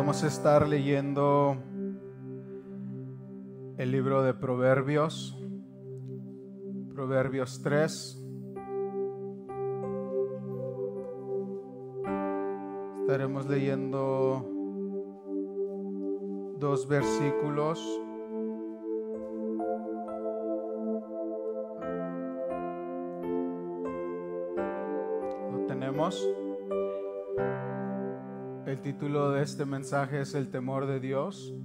Vamos a estar leyendo el libro de Proverbios, Proverbios 3. Estaremos leyendo 2 versículos. ¿Lo tenemos? El título de este mensaje es El temor de Dios.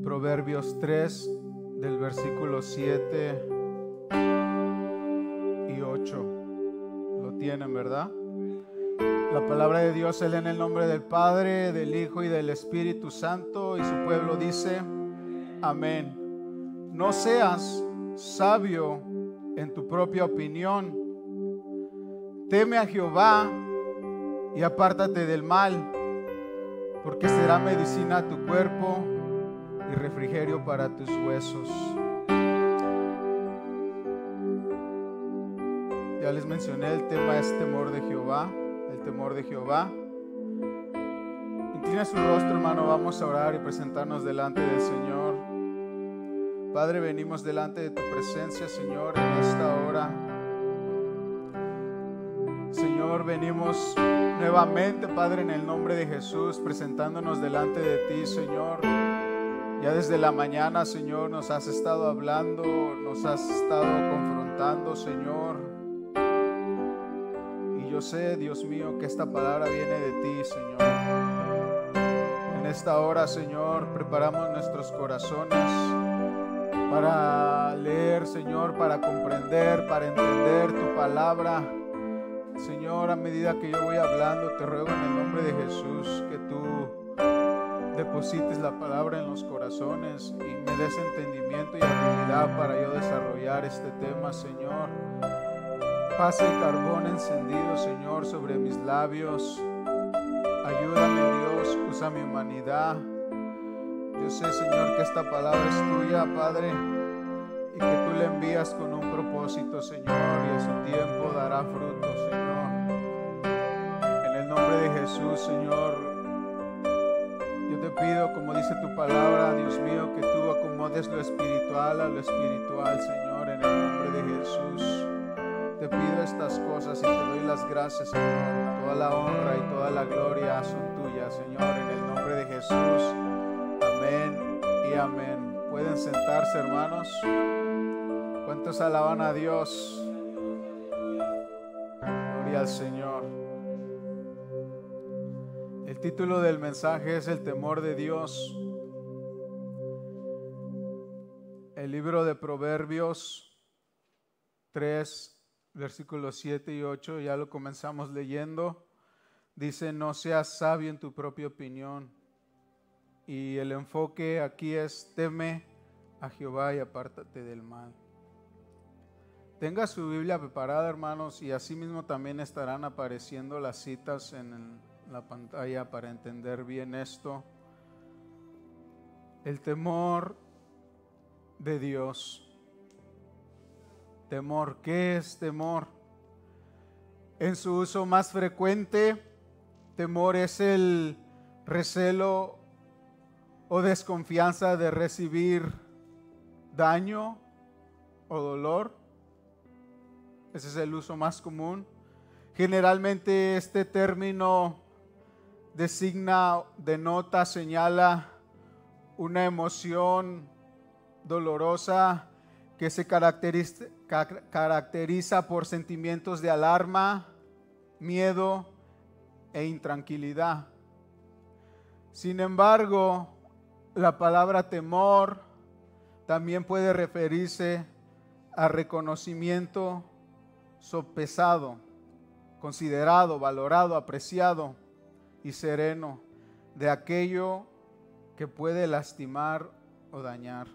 Proverbios 3, del versículo 7 y 8. Lo tienen, ¿verdad? La palabra de Dios se lee en el nombre del Padre, del Hijo y del Espíritu Santo, y su pueblo dice: amén. No seas sabio en tu propia opinión. Teme a Jehová y apártate del mal, porque será medicina a tu cuerpo y refrigerio para tus huesos. Ya les mencioné, el tema es temor de Jehová, el temor de Jehová. Inclina su rostro, hermano, vamos a orar y presentarnos delante del Señor. Padre, venimos delante de tu presencia, Señor, en esta hora. Señor, venimos nuevamente, Padre, en el nombre de Jesús, presentándonos delante de ti, Señor. Ya desde la mañana, Señor, nos has estado hablando, nos has estado confrontando, Señor. Y yo sé, Dios mío, que esta palabra viene de ti, Señor. En esta hora, Señor, preparamos nuestros corazones para leer, Señor, para comprender, para entender tu palabra. Señor, a medida que yo voy hablando, te ruego en el nombre de Jesús que tú deposites la palabra en los corazones y me des entendimiento y habilidad para yo desarrollar este tema, Señor. Pasa el carbón encendido, Señor, sobre mis labios. Ayúdame, Dios, usa mi humanidad. Yo sé, Señor, que esta palabra es tuya, Padre, y que tú la envías con un propósito, Señor, y a su tiempo dará fruto, Señor. En el nombre de Jesús, Señor, yo te pido, como dice tu palabra, Dios mío, que tú acomodes lo espiritual a lo espiritual, Señor, en el nombre de Jesús. Te pido estas cosas y te doy las gracias, Señor. Toda la honra y toda la gloria son tuyas, Señor, en el nombre de Jesús. Amén y amén. Pueden sentarse, hermanos. ¿Cuántos alaban a Dios? Gloria al Señor. El título del mensaje es El temor de Dios. El libro de Proverbios 3, versículos 7 y 8, ya lo comenzamos leyendo. Dice: no seas sabio en tu propia opinión. Y el enfoque aquí es: teme a Jehová y apártate del mal. Tenga su Biblia preparada, hermanos, y así mismo también estarán apareciendo las citas en la pantalla para entender bien esto. El temor de Dios. Temor, ¿qué es temor? En su uso más frecuente, temor es el recelo o desconfianza de recibir daño o dolor. Ese es el uso más común. Generalmente este término designa, denota, señala una emoción dolorosa que se caracteriza por sentimientos de alarma, miedo e intranquilidad. Sin embargo, la palabra temor también puede referirse a reconocimiento sopesado, considerado, valorado, apreciado y sereno de aquello que puede lastimar o dañar.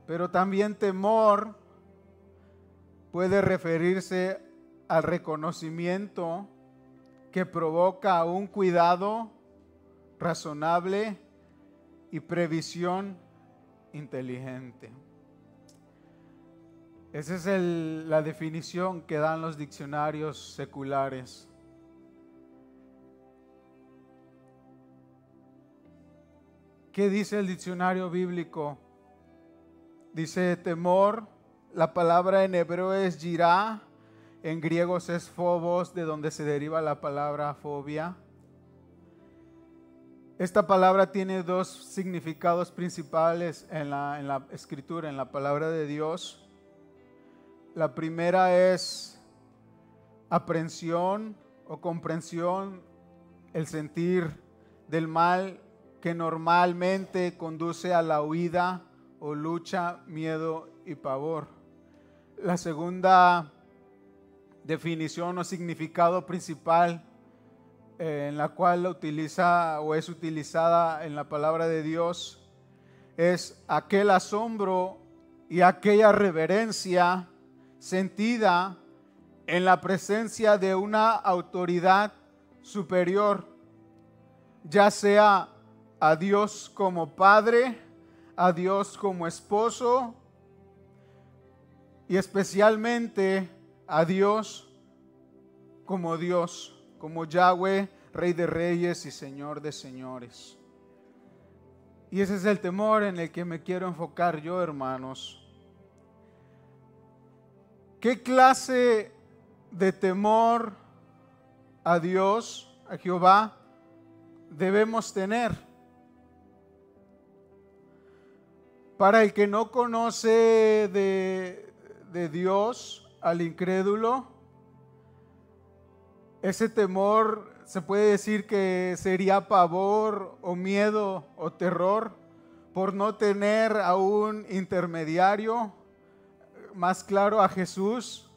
Pero también temor puede referirse al reconocimiento que provoca un cuidado razonable y previsión inteligente. Esa es la definición que dan los diccionarios seculares. ¿Qué dice el diccionario bíblico? Dice temor, la palabra en hebreo es yirá, en griego es phobos, de donde se deriva la palabra fobia. Esta palabra tiene dos significados principales en la escritura, en la palabra de Dios. La primera es aprehensión o comprensión, el sentir del mal que normalmente conduce a la huida o lucha, miedo y pavor. La segunda definición o significado principal en la cual la utiliza o es utilizada en la palabra de Dios es aquel asombro y aquella reverencia sentida en la presencia de una autoridad superior, ya sea a Dios como Padre, a Dios como esposo y especialmente a Dios, como Yahweh, Rey de Reyes y Señor de Señores. Y ese es el temor en el que me quiero enfocar yo, hermanos. ¿Qué clase de temor a Dios, a Jehová, debemos tener? Para el que no conoce de Dios, al incrédulo, ese temor se puede decir que sería pavor o miedo o terror por no tener a un intermediario, más claro a Jesús,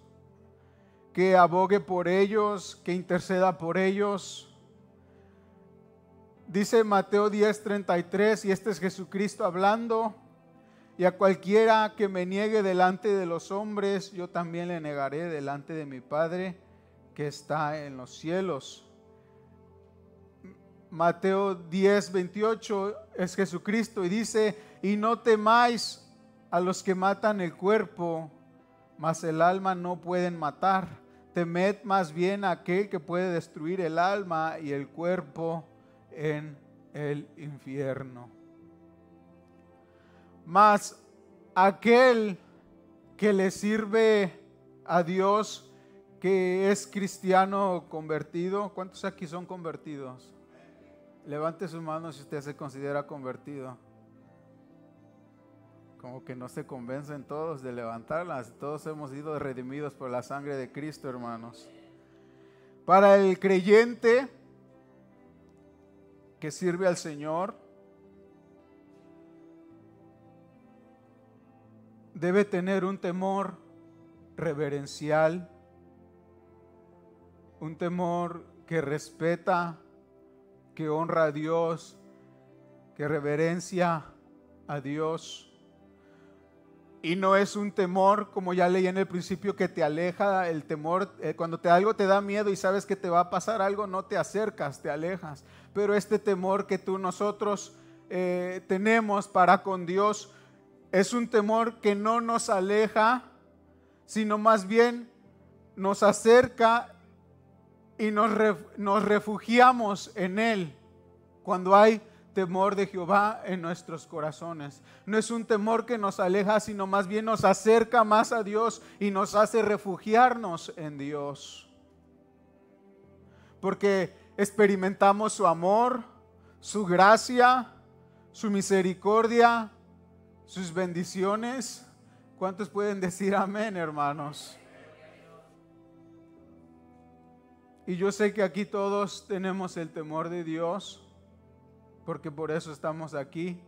que abogue por ellos, que interceda por ellos. Dice Mateo 10:33, y este es Jesucristo hablando: y a cualquiera que me niegue delante de los hombres, yo también le negaré delante de mi Padre que está en los cielos. Mateo 10:28 es Jesucristo y dice: y no temáis a los que matan el cuerpo, mas el alma no pueden matar. Temed más bien a aquel que puede destruir el alma y el cuerpo en el infierno. Mas aquel que le sirve a Dios, que es cristiano convertido. ¿Cuántos aquí son convertidos? Levante su mano si usted se considera convertido. Como que no se convencen todos de levantarlas. Todos hemos sido redimidos por la sangre de Cristo, hermanos. Para el creyente que sirve al Señor, debe tener un temor reverencial, un temor que respeta, que honra a Dios, que reverencia a Dios. Y no es un temor, como ya leí en el principio, que te aleja. El temor, cuando algo te da miedo y sabes que te va a pasar algo, no te acercas, te alejas. Pero este temor que nosotros tenemos para con Dios es un temor que no nos aleja, sino más bien nos acerca y nos refugiamos en Él cuando hay temor de Jehová en nuestros corazones. No es un temor que nos aleja, sino más bien nos acerca más a Dios y nos hace refugiarnos en Dios. Porque experimentamos su amor, su gracia, su misericordia, sus bendiciones. ¿Cuántos pueden decir amén, hermanos? Y yo sé que aquí todos tenemos el temor de Dios, porque por eso estamos aquí,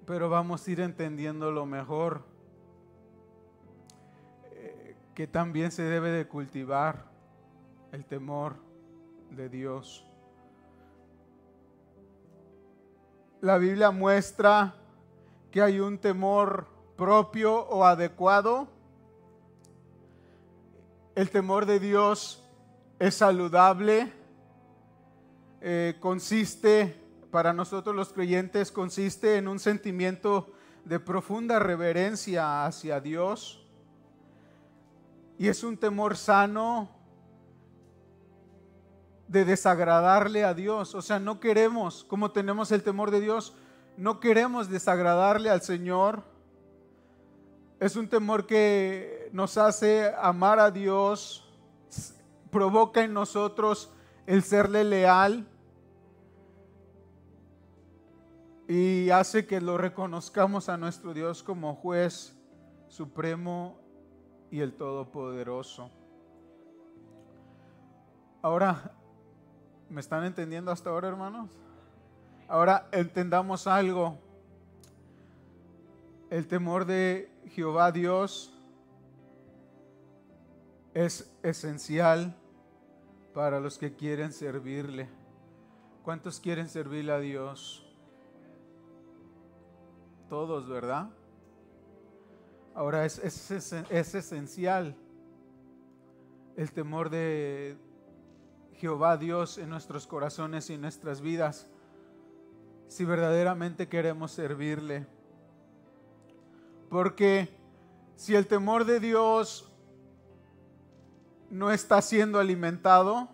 pero vamos a ir entendiéndolo mejor, que también se debe de cultivar el temor de Dios. La Biblia muestra que hay un temor propio o adecuado. El temor de Dios es saludable, consiste, para nosotros los creyentes, consiste en un sentimiento de profunda reverencia hacia Dios, y es un temor sano de desagradarle a Dios. O sea, no queremos, como tenemos el temor de Dios, no queremos desagradarle al Señor. Es un temor que nos hace amar a Dios, provoca en nosotros el serle leal y hace que lo reconozcamos a nuestro Dios como juez supremo y el Todopoderoso. Ahora, ¿me están entendiendo hasta ahora, hermanos? Ahora entendamos algo. El temor de Jehová Dios es esencial para los que quieren servirle. ¿Cuántos quieren servirle a Dios? Todos, ¿verdad? Ahora es esencial el temor de Jehová Dios en nuestros corazones y en nuestras vidas, si verdaderamente queremos servirle. Porque si el temor de Dios no está siendo alimentado,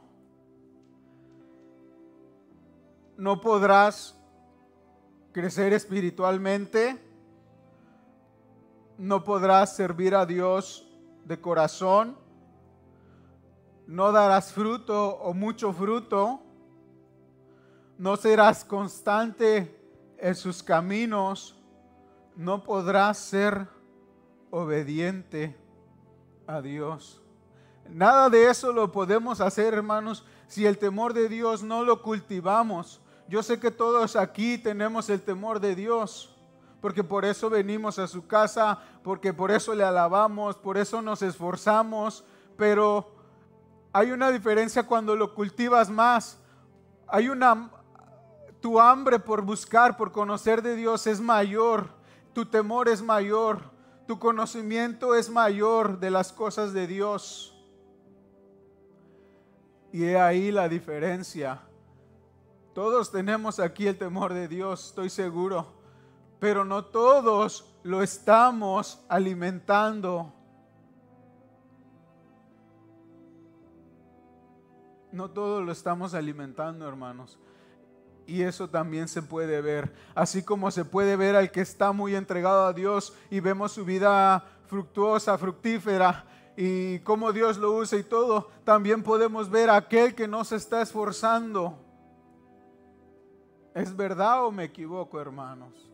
no podrás crecer espiritualmente, no podrás servir a Dios de corazón, no darás fruto o mucho fruto, no serás constante en sus caminos, no podrás ser obediente a Dios. Nada de eso lo podemos hacer, hermanos, si el temor de Dios no lo cultivamos. Yo sé que todos aquí tenemos el temor de Dios, porque por eso venimos a su casa, porque por eso le alabamos, por eso nos esforzamos, pero hay una diferencia cuando lo cultivas más. Tu hambre por buscar, por conocer de Dios es mayor. Tu temor es mayor, tu conocimiento es mayor de las cosas de Dios. Y he ahí la diferencia. Todos tenemos aquí el temor de Dios, estoy seguro, pero no todos lo estamos alimentando. No todos lo estamos alimentando, hermanos. Y eso también se puede ver, así como se puede ver al que está muy entregado a Dios y vemos su vida fructuosa, fructífera y cómo Dios lo usa y todo. También podemos ver a aquel que no se está esforzando. ¿Es verdad o me equivoco, hermanos?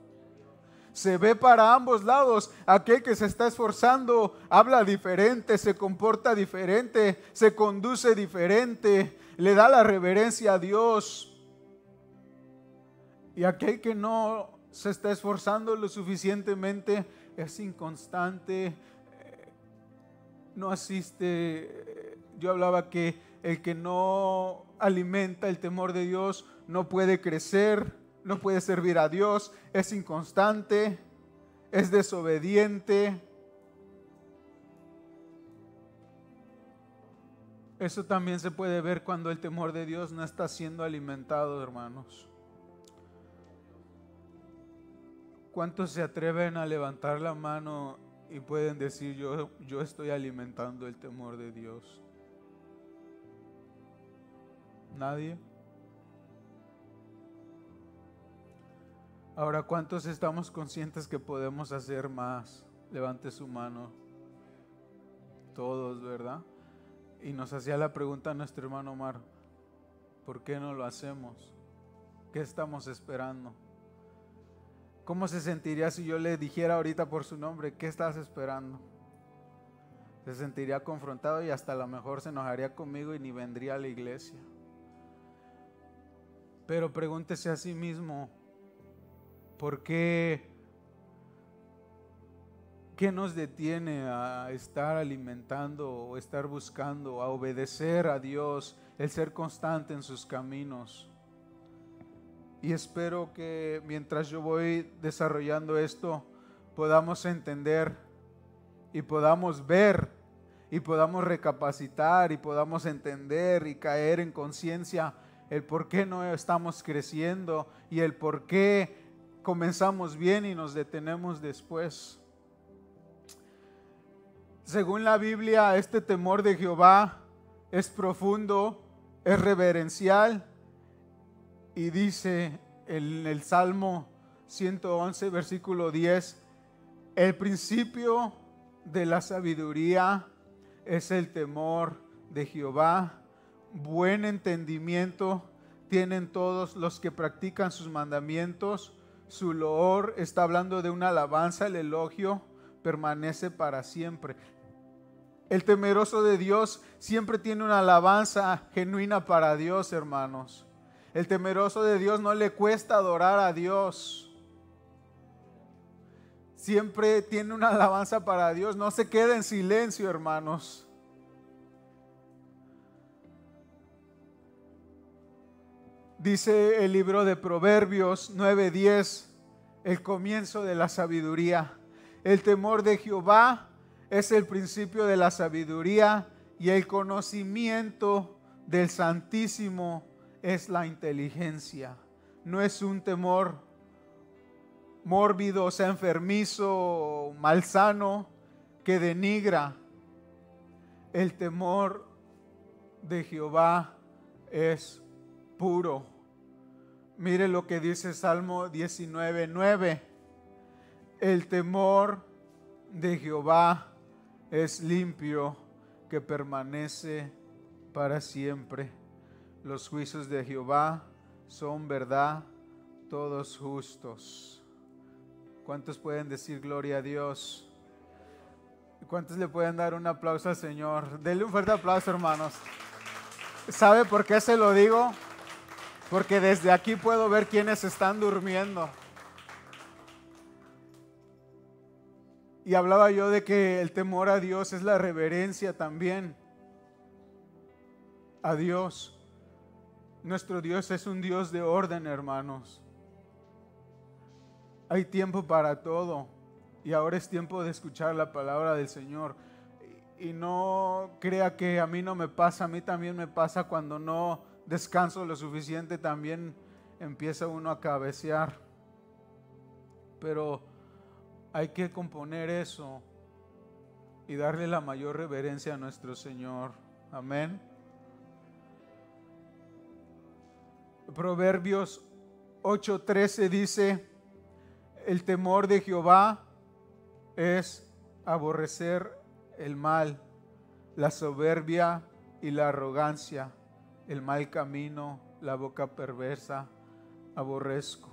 Se ve para ambos lados. Aquel que se está esforzando habla diferente, se comporta diferente, se conduce diferente, le da la reverencia a Dios. Y aquel que no se está esforzando lo suficientemente es inconstante, no asiste. Yo hablaba que el que no alimenta el temor de Dios no puede crecer, no puede servir a Dios, es inconstante, es desobediente. Eso también se puede ver cuando el temor de Dios no está siendo alimentado, hermanos. ¿Cuántos se atreven a levantar la mano y pueden decir yo estoy alimentando el temor de Dios? ¿Nadie? Ahora, ¿cuántos estamos conscientes que podemos hacer más? Levante su mano. Todos, ¿verdad? Y nos hacía la pregunta nuestro hermano Omar, ¿por qué no lo hacemos? ¿Qué estamos esperando? ¿Cómo se sentiría si yo le dijera ahorita por su nombre, ¿qué estás esperando? Se sentiría confrontado y hasta a lo mejor se enojaría conmigo y ni vendría a la iglesia. Pero pregúntese a sí mismo, ¿por qué? ¿Qué nos detiene a estar alimentando o estar buscando, a obedecer a Dios, el ser constante en sus caminos? Y espero que mientras yo voy desarrollando esto, podamos entender y podamos ver y podamos recapacitar y podamos entender y caer en conciencia el por qué no estamos creciendo y el por qué comenzamos bien y nos detenemos después. Según la Biblia, este temor de Jehová es profundo es reverencial, y dice en el Salmo 111, versículo 10, el principio de la sabiduría es el temor de Jehová. Buen entendimiento tienen todos los que practican sus mandamientos. Su loor, está hablando de una alabanza, el elogio permanece para siempre. El temeroso de Dios siempre tiene una alabanza genuina para Dios, hermanos. El temeroso de Dios no le cuesta adorar a Dios. Siempre tiene una alabanza para Dios. No se queda en silencio, hermanos. Dice el libro de Proverbios 9:10, el comienzo de la sabiduría. El temor de Jehová es el principio de la sabiduría, y el conocimiento del Santísimo es la inteligencia. No es un temor mórbido, o sea, enfermizo, malsano, que denigra. El temor de Jehová es puro. Mire lo que dice Salmo 19:9. El temor de Jehová es limpio, que permanece para siempre. Los juicios de Jehová son verdad, todos justos. ¿Cuántos pueden decir gloria a Dios? ¿Cuántos le pueden dar un aplauso al Señor? Denle un fuerte aplauso, hermanos. ¿Sabe por qué se lo digo? Porque desde aquí puedo ver quiénes están durmiendo. Y hablaba yo de que el temor a Dios es la reverencia también a Dios. Nuestro Dios es un Dios de orden, hermanos. Hay tiempo para todo, y ahora es tiempo de escuchar la palabra del Señor. Y no crea que a mí no me pasa, a mí también me pasa cuando no descanso lo suficiente, también empieza uno a cabecear. Pero hay que componer eso y darle la mayor reverencia a nuestro Señor. Amén. Proverbios 8:13 dice: el temor de Jehová es aborrecer el mal, la soberbia y la arrogancia, el mal camino, la boca perversa, aborrezco.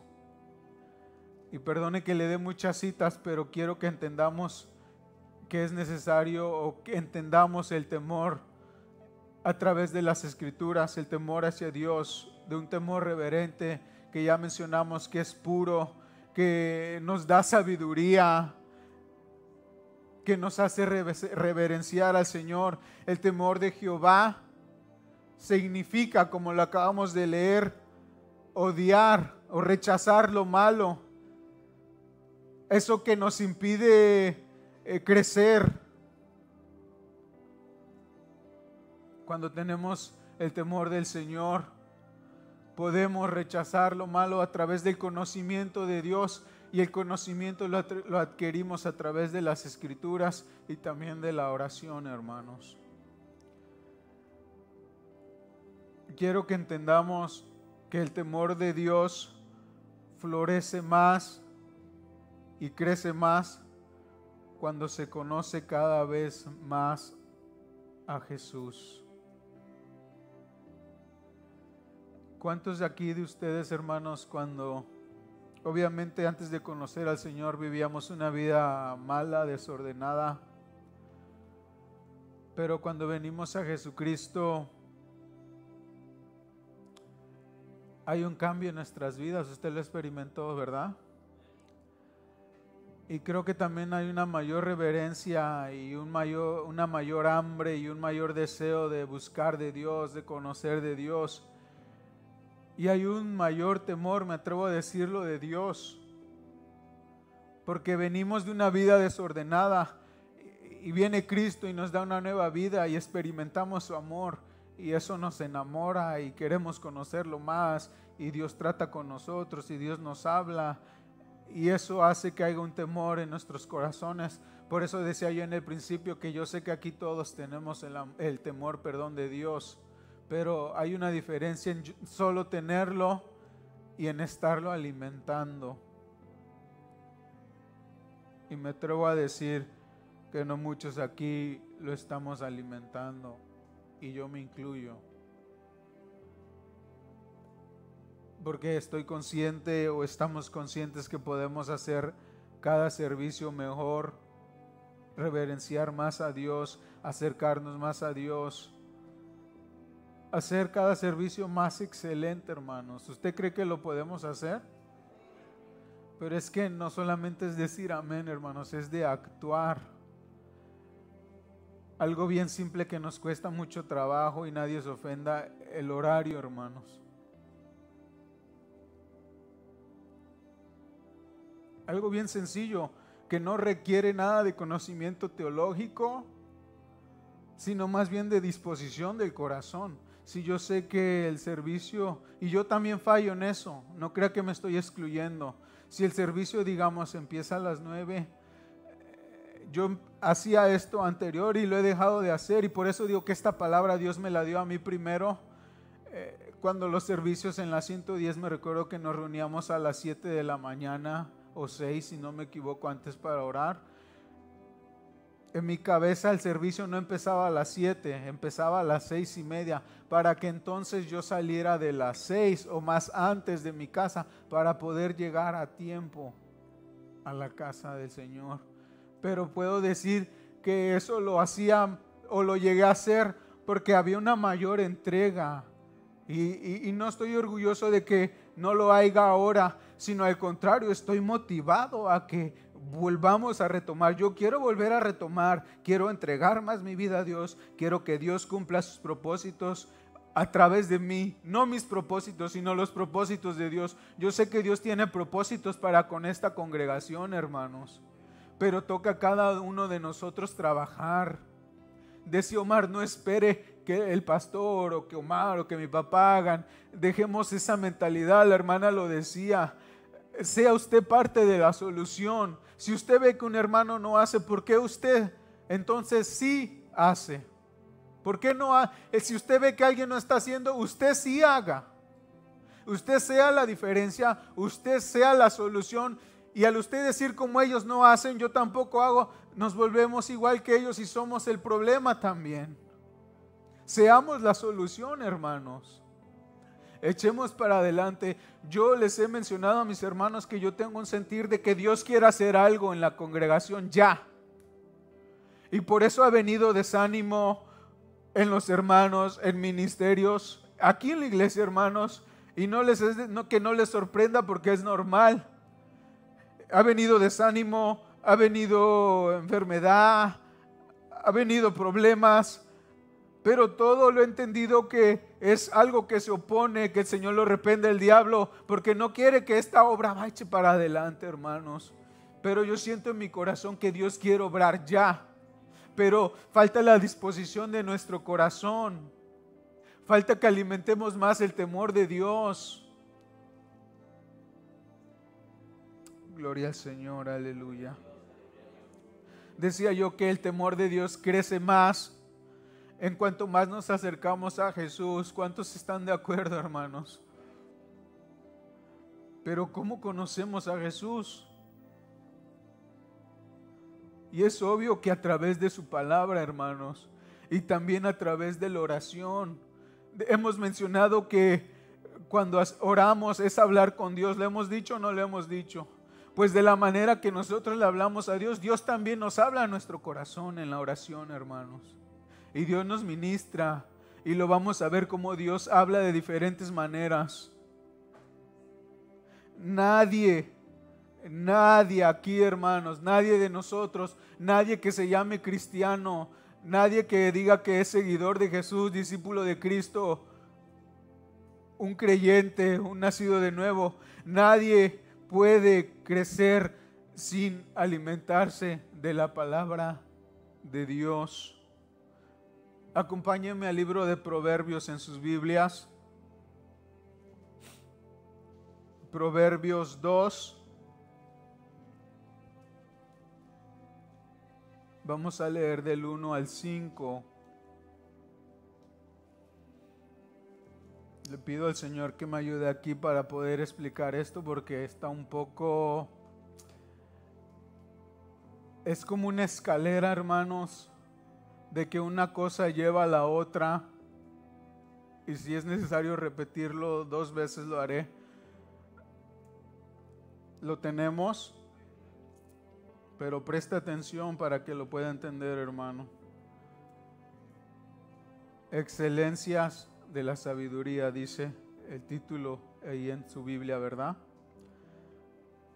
Y perdone que le dé muchas citas, pero quiero que entendamos que es necesario, o que entendamos el temor a través de las Escrituras, el temor hacia Dios, de un temor reverente que ya mencionamos que es puro, que nos da sabiduría, que nos hace reverenciar al Señor. El temor de Jehová significa, como lo acabamos de leer, odiar o rechazar lo malo, eso que nos impide crecer. Cuando tenemos el temor del Señor, podemos rechazar lo malo a través del conocimiento de Dios, y el conocimiento lo adquirimos a través de las Escrituras y también de la oración, hermanos. Quiero que entendamos que el temor de Dios florece más y crece más cuando se conoce cada vez más a Jesús. ¿Cuántos de aquí de ustedes, hermanos, cuando obviamente antes de conocer al Señor vivíamos una vida mala, desordenada, pero cuando venimos a Jesucristo hay un cambio en nuestras vidas? Usted lo experimentó, ¿verdad? Y creo que también hay una mayor reverencia y una mayor hambre y un mayor deseo de buscar de Dios, de conocer de Dios. Y hay un mayor temor, me atrevo a decirlo, de Dios. Porque venimos de una vida desordenada y viene Cristo y nos da una nueva vida y experimentamos su amor. Y eso nos enamora y queremos conocerlo más. Y Dios trata con nosotros y Dios nos habla. Y eso hace que haya un temor en nuestros corazones. Por eso decía yo en el principio que yo sé que aquí todos tenemos el temor, de Dios. pero hay una diferencia en solo tenerlo y en estarlo alimentando. Y me atrevo a decir que no muchos aquí lo estamos alimentando, y yo me incluyo. Porque estoy consciente o estamos conscientes que podemos hacer cada servicio mejor, reverenciar más a Dios, acercarnos más a Dios, hacer cada servicio más excelente, hermanos. ¿Usted cree que lo podemos hacer? Pero es que no solamente es decir amén, hermanos, es de actuar. Algo bien simple que nos cuesta mucho trabajo y nadie se ofenda: el horario, hermanos. Algo bien sencillo, que no requiere nada de conocimiento teológico, sino más bien de disposición del corazón. Si yo sé que el servicio, y yo también fallo en eso, no crea que me estoy excluyendo. Si el servicio, digamos, empieza a las 9, yo hacía esto anterior y lo he dejado de hacer, y por eso digo que esta palabra Dios me la dio a mí primero. Cuando los servicios en la 110, me recuerdo que nos reuníamos a las 7 de la mañana o 6, si no me equivoco, antes para orar. En mi cabeza el servicio no empezaba a las 7, empezaba a las 6:30, para que entonces yo saliera de las 6 o más antes de mi casa para poder llegar a tiempo a la casa del Señor. Pero puedo decir que eso lo hacía o lo llegué a hacer porque había una mayor entrega, y no estoy orgulloso de que no lo haya ahora, sino al contrario, estoy motivado a que volvamos a retomar. Yo quiero volver a retomar, quiero entregar más mi vida a Dios, quiero que Dios cumpla sus propósitos a través de mí, no mis propósitos, sino los propósitos de Dios. Yo sé que Dios tiene propósitos para con esta congregación, hermanos, pero toca a cada uno de nosotros trabajar. Decía Omar: no espere que el pastor o que Omar o que mi papá hagan. Dejemos esa mentalidad. La hermana lo decía: sea usted parte de la solución. Si usted ve que un hermano no hace, ¿por qué usted entonces sí hace? ¿Por qué no si usted ve que alguien no está haciendo, usted sí haga? Usted sea la diferencia, usted sea la solución. Y al usted decir como ellos no hacen, yo tampoco hago, nos volvemos igual que ellos y somos el problema también. Seamos la solución, hermanos. Echemos para adelante. Yo les he mencionado a mis hermanos que yo tengo un sentir de que Dios quiere hacer algo en la congregación ya. Y por eso ha venido desánimo en los hermanos, en ministerios, aquí en la iglesia, hermanos. Y que no les sorprenda, porque es normal. Ha venido desánimo, ha venido enfermedad, ha venido problemas, pero todo lo he entendido que es algo que se opone, que el Señor lo reprende el diablo, porque no quiere que esta obra vaya para adelante, hermanos. Pero yo siento en mi corazón que Dios quiere obrar ya, pero falta la disposición de nuestro corazón, falta que alimentemos más el temor de Dios. Gloria al Señor, aleluya. Decía yo que el temor de Dios crece más en cuanto más nos acercamos a Jesús. ¿Cuántos están de acuerdo, hermanos? Pero ¿cómo conocemos a Jesús? Y es obvio que a través de su palabra, hermanos, y también a través de la oración. Hemos mencionado que cuando oramos es hablar con Dios. ¿Le hemos dicho o no le hemos dicho? Pues de la manera que nosotros le hablamos a Dios, Dios también nos habla a nuestro corazón en la oración, hermanos. Y Dios nos ministra, y lo vamos a ver cómo Dios habla de diferentes maneras. Nadie aquí, hermanos, nadie de nosotros, nadie que se llame cristiano, nadie que diga que es seguidor de Jesús, discípulo de Cristo, un creyente, un nacido de nuevo, nadie puede crecer sin alimentarse de la palabra de Dios. Acompáñenme al libro de Proverbios en sus Biblias. Proverbios 2. Vamos a leer del 1 al 5. Le pido al Señor que me ayude aquí para poder explicar esto, porque está un poco... Es como una escalera, hermanos, de que una cosa lleva a la otra. Y si es necesario repetirlo 2 veces, lo haré. Lo tenemos, pero presta atención para que lo pueda entender, hermano. Excelencias de la sabiduría, dice el título ahí en su Biblia, ¿verdad?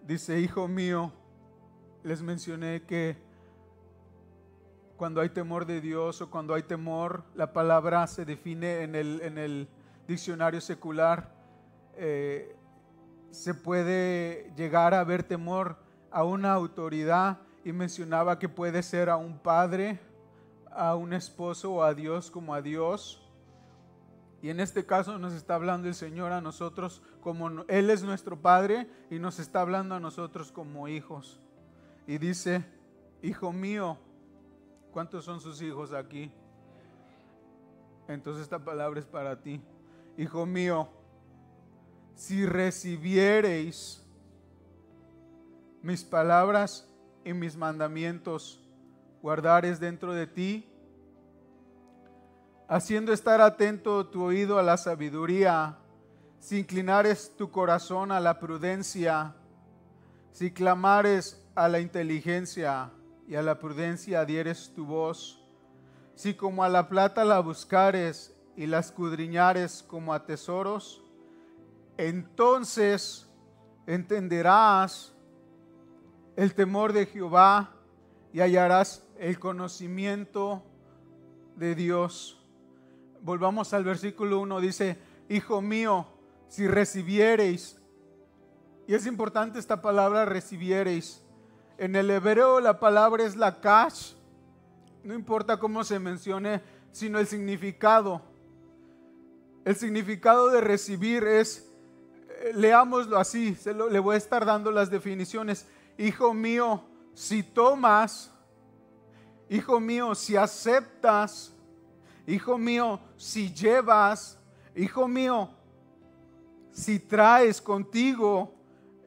Dice, hijo mío, les mencioné que cuando hay temor de Dios o cuando hay temor, la palabra se define en el diccionario secular. Se puede llegar a ver temor a una autoridad, y mencionaba que puede ser a un padre, a un esposo o a Dios como a Dios. Y en este caso nos está hablando el Señor a nosotros como Él es nuestro Padre, y nos está hablando a nosotros como hijos. Y dice, hijo mío, ¿cuántos son sus hijos aquí? Entonces esta palabra es para ti. Hijo mío, si recibiereis mis palabras y mis mandamientos, guardares dentro de ti, haciendo estar atento tu oído a la sabiduría, si inclinares tu corazón a la prudencia, si clamares a la inteligencia y a la prudencia dieres tu voz, si como a la plata la buscares y la escudriñares como a tesoros, entonces entenderás el temor de Jehová y hallarás el conocimiento de Dios. Volvamos al versículo 1, dice, hijo mío, si recibiereis, y es importante esta palabra recibiereis. En el hebreo la palabra es la kash, no importa cómo se mencione, sino el significado. El significado de recibir es, leámoslo así, le voy a estar dando las definiciones. Hijo mío, si tomas, hijo mío, si aceptas, hijo mío, si llevas, hijo mío, si traes contigo,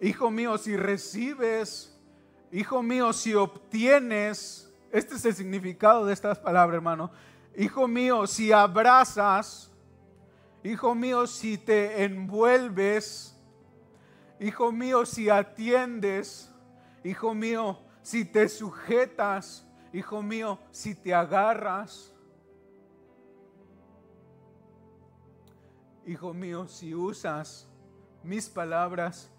hijo mío, si recibes, hijo mío, si obtienes. Este es el significado de estas palabras, hermano. Hijo mío, si abrazas, hijo mío, si te envuelves, hijo mío, si atiendes, hijo mío, si te sujetas, hijo mío, si te agarras, hijo mío, si usas mis palabras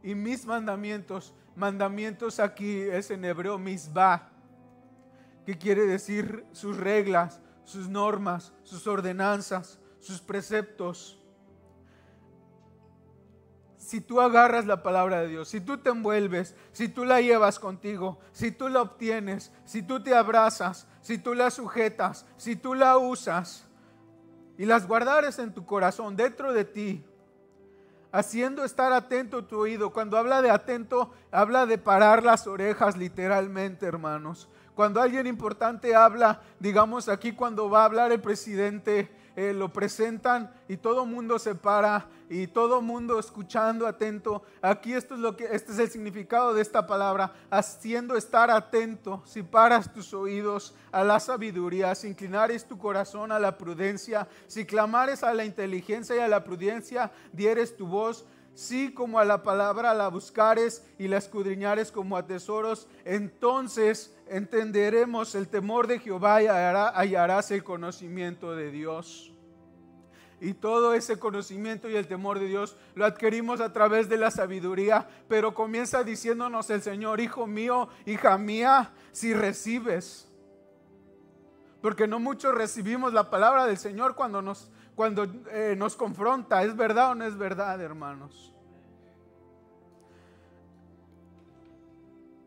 y mis mandamientos. Mandamientos aquí es en hebreo misbah, que quiere decir sus reglas, sus normas, sus ordenanzas, sus preceptos. Si tú agarras la palabra de Dios, si tú te envuelves, si tú la llevas contigo, si tú la obtienes, si tú te abrazas, si tú la sujetas, si tú la usas y las guardares en tu corazón, dentro de ti, haciendo estar atento tu oído. Cuando habla de atento, habla de parar las orejas literalmente, hermanos. Cuando alguien importante habla, digamos aquí cuando va a hablar el presidente, lo presentan y todo mundo se para y todo mundo escuchando atento. Aquí este es el significado de esta palabra, haciendo estar atento. Si paras tus oídos a la sabiduría, si inclinares tu corazón a la prudencia, si clamares a la inteligencia y a la prudencia dieres tu voz, si como a la palabra la buscares y la escudriñares como a tesoros, entonces entenderemos el temor de Jehová y hallarás el conocimiento de Dios. Y todo ese conocimiento y el temor de Dios lo adquirimos a través de la sabiduría. Pero comienza diciéndonos el Señor, hijo mío, hija mía, si recibes. Porque no muchos recibimos la palabra del Señor cuando nos confronta. ¿Es verdad o no es verdad, hermanos?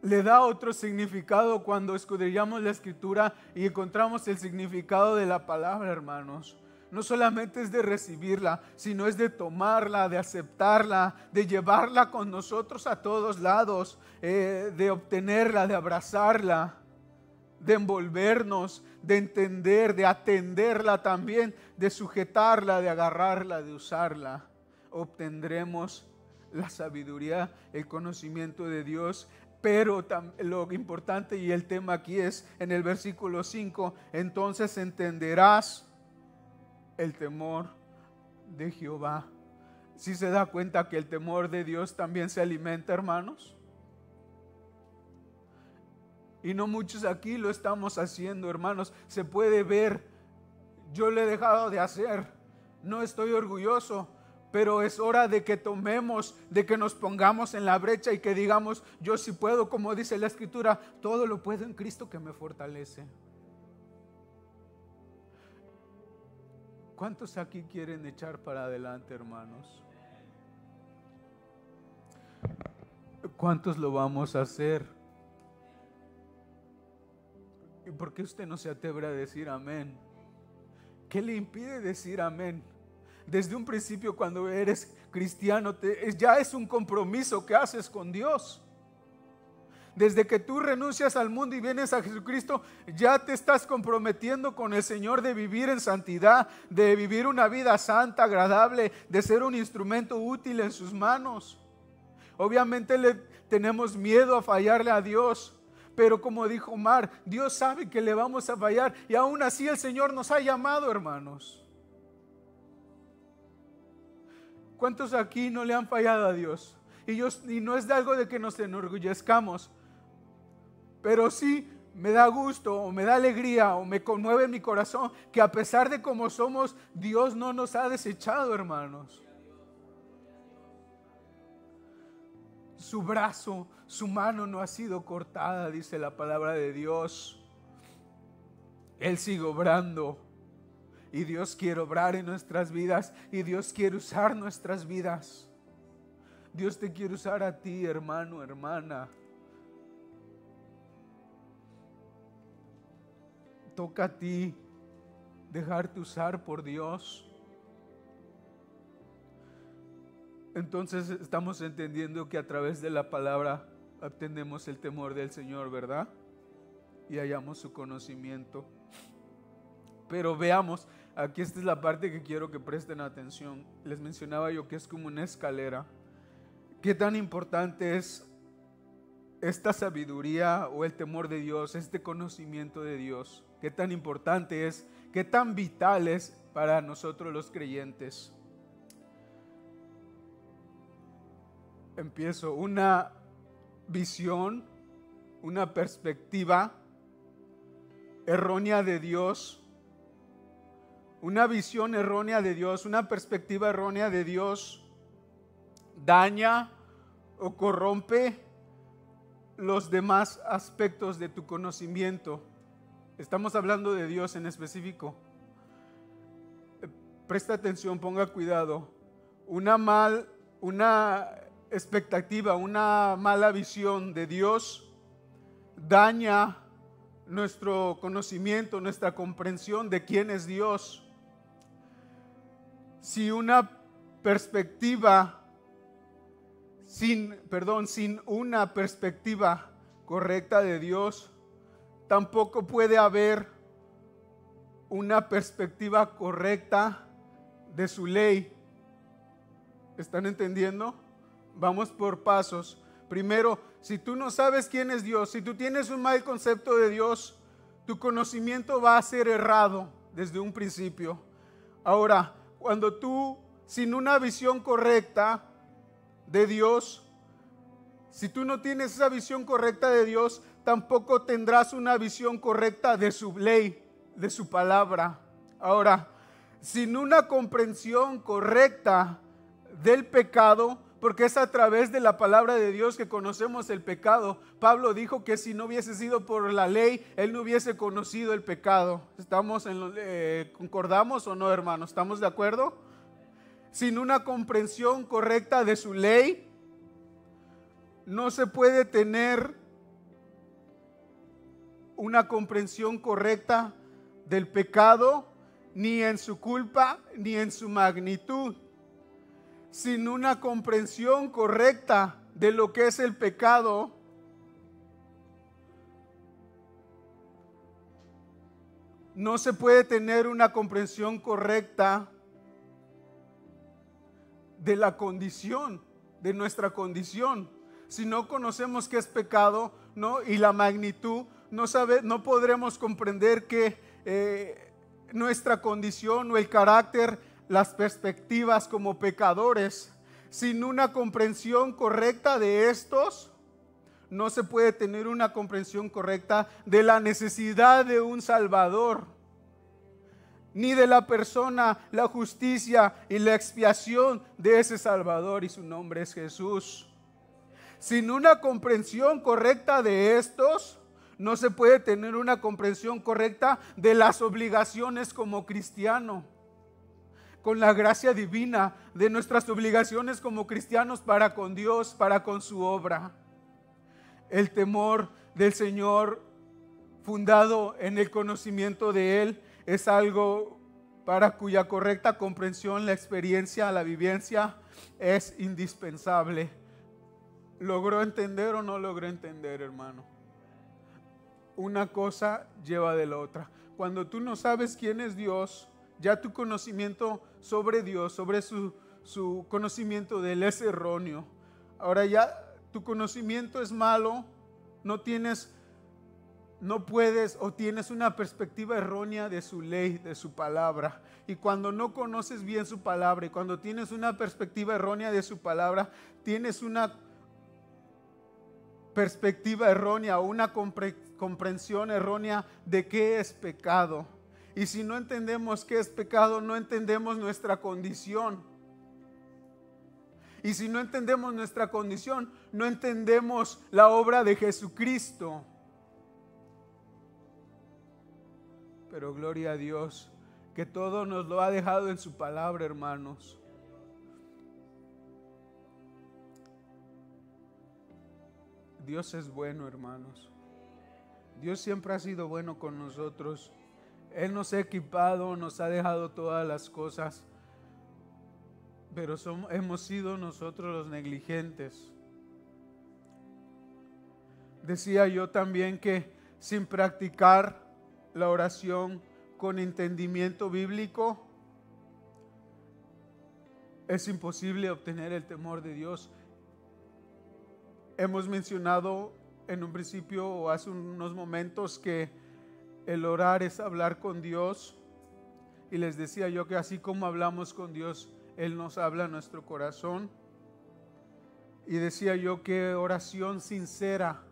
Le da otro significado cuando escudriñamos la Escritura y encontramos el significado de la palabra, hermanos. No solamente es de recibirla, sino es de tomarla, de aceptarla, de llevarla con nosotros a todos lados, de obtenerla, de abrazarla. de envolvernos, de entender, de atenderla también, de sujetarla, de agarrarla, de usarla, obtendremos la sabiduría, el conocimiento de Dios. Pero lo importante y el tema aquí es en el versículo 5, entonces entenderás el temor de Jehová. ¿Sí se da cuenta que el temor de Dios también se alimenta, hermanos? Y no muchos aquí lo estamos haciendo, hermanos. Se puede ver. Yo lo he dejado de hacer. No estoy orgulloso, pero es hora de que tomemos, de que nos pongamos en la brecha y que digamos, yo sí puedo, como dice la Escritura, todo lo puedo en Cristo que me fortalece. ¿Cuántos aquí quieren echar para adelante, hermanos? ¿Cuántos lo vamos a hacer? ¿Y por qué usted no se atreve a decir amén? ¿Qué le impide decir amén? Desde un principio, cuando eres cristiano, ya es un compromiso que haces con Dios. Desde que tú renuncias al mundo y vienes a Jesucristo, ya te estás comprometiendo con el Señor de vivir en santidad, de vivir una vida santa, agradable, de ser un instrumento útil en sus manos. Obviamente tenemos miedo a fallarle a Dios, pero como dijo Omar, Dios sabe que le vamos a fallar y aún así el Señor nos ha llamado, hermanos. ¿Cuántos aquí no le han fallado a Dios? Y no es de algo de que nos enorgullezcamos, pero sí me da gusto o me da alegría o me conmueve mi corazón que a pesar de cómo somos, Dios no nos ha desechado, hermanos. Su brazo, su mano no ha sido cortada, dice la palabra de Dios. Él sigue obrando. Y Dios quiere obrar en nuestras vidas. Y Dios quiere usar nuestras vidas. Dios te quiere usar a ti, hermano, hermana. Toca a ti dejarte usar por Dios. Entonces estamos entendiendo que a través de la palabra obtenemos el temor del Señor, ¿verdad? Y hallamos su conocimiento. Pero veamos, aquí esta es la parte que quiero que presten atención. Les mencionaba yo que es como una escalera. ¿Qué tan importante es esta sabiduría o el temor de Dios, este conocimiento de Dios? ¿Qué tan importante es? ¿Qué tan vital es para nosotros los creyentes? Empiezo. Una visión, una perspectiva errónea de Dios. Una visión errónea de Dios, una perspectiva errónea de Dios daña o corrompe los demás aspectos de tu conocimiento. Estamos hablando de Dios en específico. Presta atención, ponga cuidado. Una expectativa, una mala visión de Dios daña nuestro conocimiento, nuestra comprensión de quién es Dios. Si una perspectiva, sin una perspectiva correcta de Dios, tampoco puede haber una perspectiva correcta de su ley. ¿Están entendiendo? Vamos por pasos. Primero, si tú no sabes quién es Dios, si tú tienes un mal concepto de Dios, tu conocimiento va a ser errado desde un principio. Ahora, cuando tú, sin una visión correcta de Dios, si tú no tienes esa visión correcta de Dios, tampoco tendrás una visión correcta de su ley, de su palabra. Ahora, sin una comprensión correcta del pecado, porque es a través de la palabra de Dios que conocemos el pecado. Pablo dijo que si no hubiese sido por la ley, él no hubiese conocido el pecado. ¿Concordamos o no, hermanos? ¿Estamos de acuerdo? Sin una comprensión correcta de su ley, no se puede tener una comprensión correcta del pecado, ni en su culpa, ni en su magnitud. Sin una comprensión correcta de lo que es el pecado, no se puede tener una comprensión correcta de la condición, de nuestra condición. Si no conocemos qué es pecado, ¿no? Y la magnitud, no podremos comprender que nuestra condición o el carácter, las perspectivas como pecadores. Sin una comprensión correcta de estos, no se puede tener una comprensión correcta de la necesidad de un Salvador, ni de la persona, la justicia y la expiación de ese Salvador, y su nombre es Jesús. Sin una comprensión correcta de estos, no se puede tener una comprensión correcta de las obligaciones como cristiano, con la gracia divina, de nuestras obligaciones como cristianos para con Dios, para con su obra. El temor del Señor, fundado en el conocimiento de Él, es algo para cuya correcta comprensión la experiencia, la vivencia es indispensable. ¿Logró entender o no logró entender, hermano? Una cosa lleva de la otra. Cuando tú no sabes quién es Dios, ya tu conocimiento sobre Dios, sobre su conocimiento de Él es erróneo. Ahora ya tu conocimiento es malo, no puedes o tienes una perspectiva errónea de su ley, de su palabra. Y cuando no conoces bien su palabra y cuando tienes una perspectiva errónea de su palabra, tienes una perspectiva errónea o una comprensión errónea de qué es pecado. Y si no entendemos qué es pecado, no entendemos nuestra condición. Y si no entendemos nuestra condición, no entendemos la obra de Jesucristo. Pero gloria a Dios, que todo nos lo ha dejado en su palabra, hermanos. Dios es bueno, hermanos. Dios siempre ha sido bueno con nosotros. Él nos ha equipado, nos ha dejado todas las cosas. Pero hemos sido nosotros los negligentes. Decía yo también que sin practicar la oración con entendimiento bíblico, es imposible obtener el temor de Dios. Hemos mencionado en un principio o hace unos momentos que el orar es hablar con Dios. Y les decía yo que así como hablamos con Dios, Él nos habla a nuestro corazón. Y decía yo que oración sincera.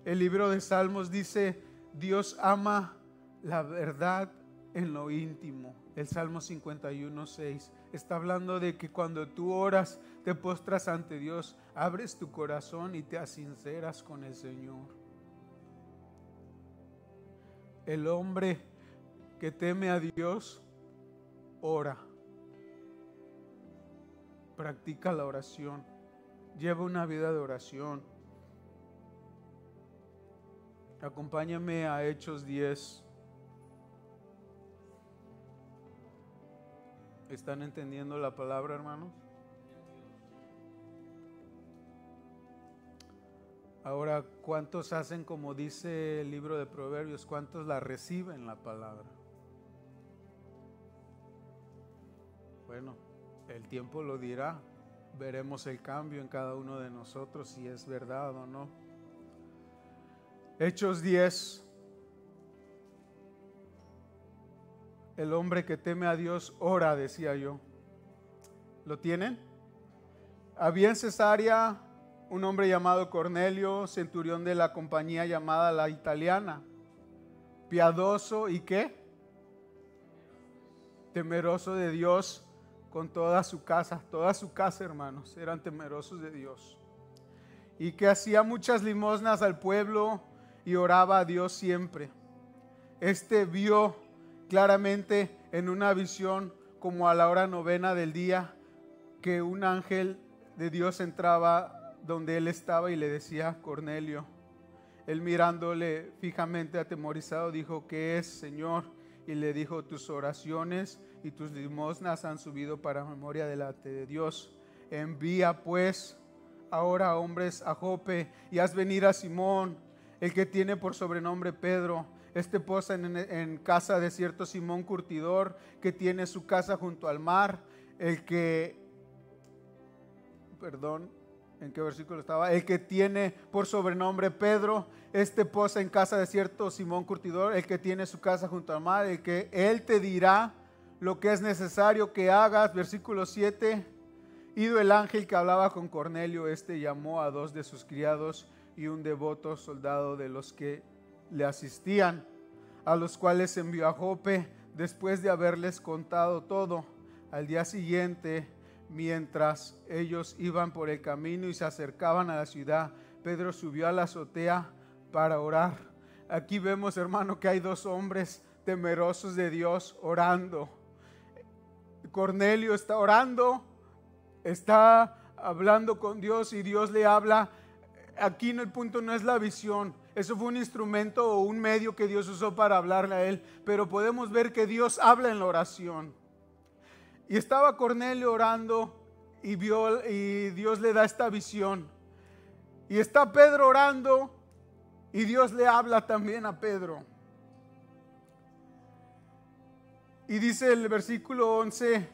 El libro de Salmos dice: Dios ama la verdad en lo íntimo. El Salmo 51:6 está hablando de que cuando tú oras, te postras ante Dios, abres tu corazón y te asinceras con el Señor. El hombre que teme a Dios ora, practica la oración, lleva una vida de oración. Acompáñame a Hechos 10. ¿Están entendiendo la palabra, hermanos? Ahora, ¿cuántos hacen como dice el libro de Proverbios? ¿Cuántos la reciben la palabra? Bueno, el tiempo lo dirá. Veremos el cambio en cada uno de nosotros, si es verdad o no. Hechos 10. El hombre que teme a Dios ora, decía yo. ¿Lo tienen? Había en Cesarea un hombre llamado Cornelio, centurión de la compañía llamada La Italiana, piadoso y ¿qué? Temeroso de Dios con toda su casa, hermanos, eran temerosos de Dios. Y que hacía muchas limosnas al pueblo y oraba a Dios siempre. Este vio claramente en una visión, como a la hora 9 del día, que un ángel de Dios entraba donde él estaba y le decía: Cornelio. Él, mirándole fijamente, atemorizado, dijo: ¿qué es, Señor? Y le dijo: tus oraciones y tus limosnas han subido para memoria delante de Dios. Envía pues ahora hombres a Jope y haz venir a Simón, el que tiene por sobrenombre Pedro. posa en casa de cierto Simón Curtidor, que tiene su casa junto al mar. ¿En qué versículo estaba? El que tiene por sobrenombre Pedro, posa en casa de cierto Simón Curtidor, el que tiene su casa junto al mar, el que él te dirá lo que es necesario que hagas. Versículo 7. Ido el ángel que hablaba con Cornelio, llamó a 2 de sus criados y un devoto soldado de los que le asistían, a los cuales envió a Jope después de haberles contado todo. Al día siguiente, mientras ellos iban por el camino y se acercaban a la ciudad, Pedro subió a la azotea para orar. Aquí vemos, hermano, que hay 2 hombres temerosos de Dios orando. Cornelio está orando, está hablando con Dios y Dios le habla. Aquí el punto no es la visión. Eso fue un instrumento o un medio que Dios usó para hablarle a él. Pero podemos ver que Dios habla en la oración. Y estaba Cornelio orando y Dios le da esta visión. Y está Pedro orando y Dios le habla también a Pedro. Y dice el versículo 11: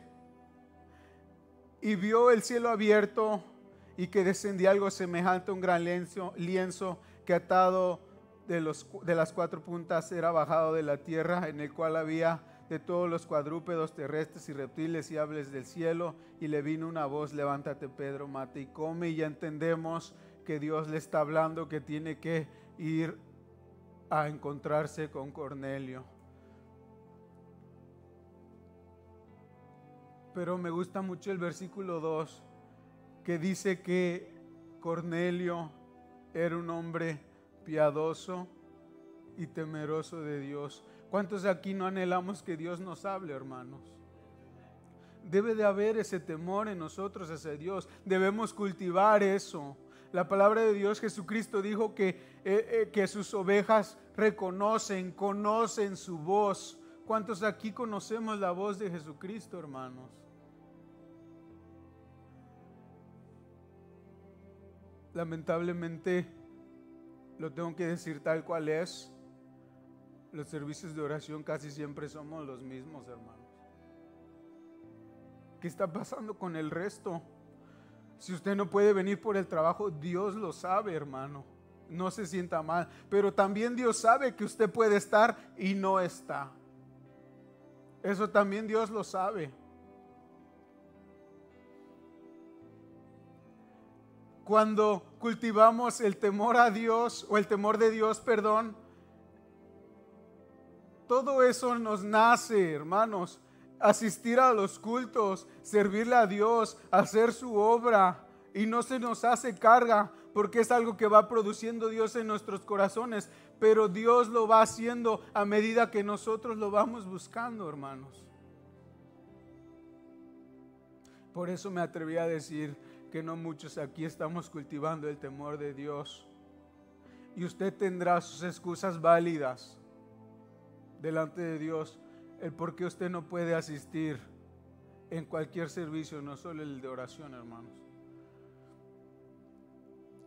y vio el cielo abierto y que descendía algo semejante a un gran lienzo que atado de las 4 puntas era bajado de la tierra, en el cual había de todos los cuadrúpedos terrestres y reptiles y aves del cielo. Y le vino una voz: levántate, Pedro, mate y come. Y ya entendemos que Dios le está hablando que tiene que ir a encontrarse con Cornelio. Pero me gusta mucho el versículo 2, que dice que Cornelio era un hombre piadoso y temeroso de Dios. ¿Cuántos aquí no anhelamos que Dios nos hable, hermanos? Debe de haber ese temor en nosotros hacia Dios. Debemos cultivar eso. La palabra de Dios, Jesucristo dijo que sus ovejas conocen su voz. ¿Cuántos aquí conocemos la voz de Jesucristo, hermanos? Lamentablemente, lo tengo que decir tal cual es, los servicios de oración casi siempre somos los mismos, hermanos. ¿Qué está pasando con el resto? Si usted no puede venir por el trabajo, Dios lo sabe, hermano. No se sienta mal, pero también Dios sabe que usted puede estar y no está. Eso también Dios lo sabe. Cuando cultivamos el temor a Dios, o el temor de Dios, todo eso nos nace, hermanos. Asistir a los cultos, servirle a Dios, hacer su obra, y no se nos hace carga, porque es algo que va produciendo Dios en nuestros corazones, pero Dios lo va haciendo a medida que nosotros lo vamos buscando, hermanos. Por eso me atreví a decir que no muchos aquí estamos cultivando el temor de Dios. Y usted tendrá sus excusas válidas delante de Dios, el por qué usted no puede asistir en cualquier servicio, no solo el de oración, hermanos.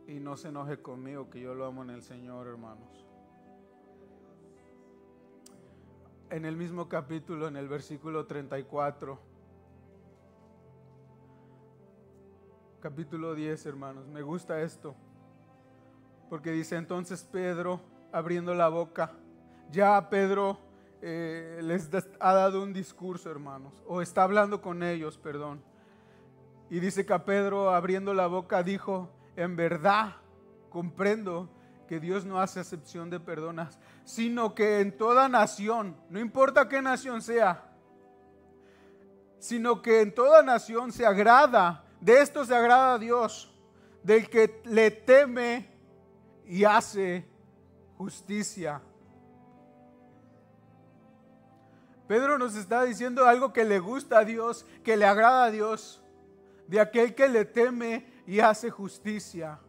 Y no se enoje conmigo, que yo lo amo en el Señor, hermanos. En el mismo capítulo, en el versículo 34, capítulo 10, hermanos, me gusta esto, porque dice: entonces Pedro, abriendo la boca, ya Pedro les ha dado un discurso, hermanos, o está hablando con ellos, y dice que a Pedro, abriendo la boca, dijo: en verdad comprendo que Dios no hace acepción de personas, sino que en toda nación, no importa qué nación sea, sino que en toda nación se agrada. De esto se agrada a Dios, del que le teme y hace justicia. Pedro nos está diciendo algo que le gusta a Dios, que le agrada a Dios, de aquel que le teme y hace justicia.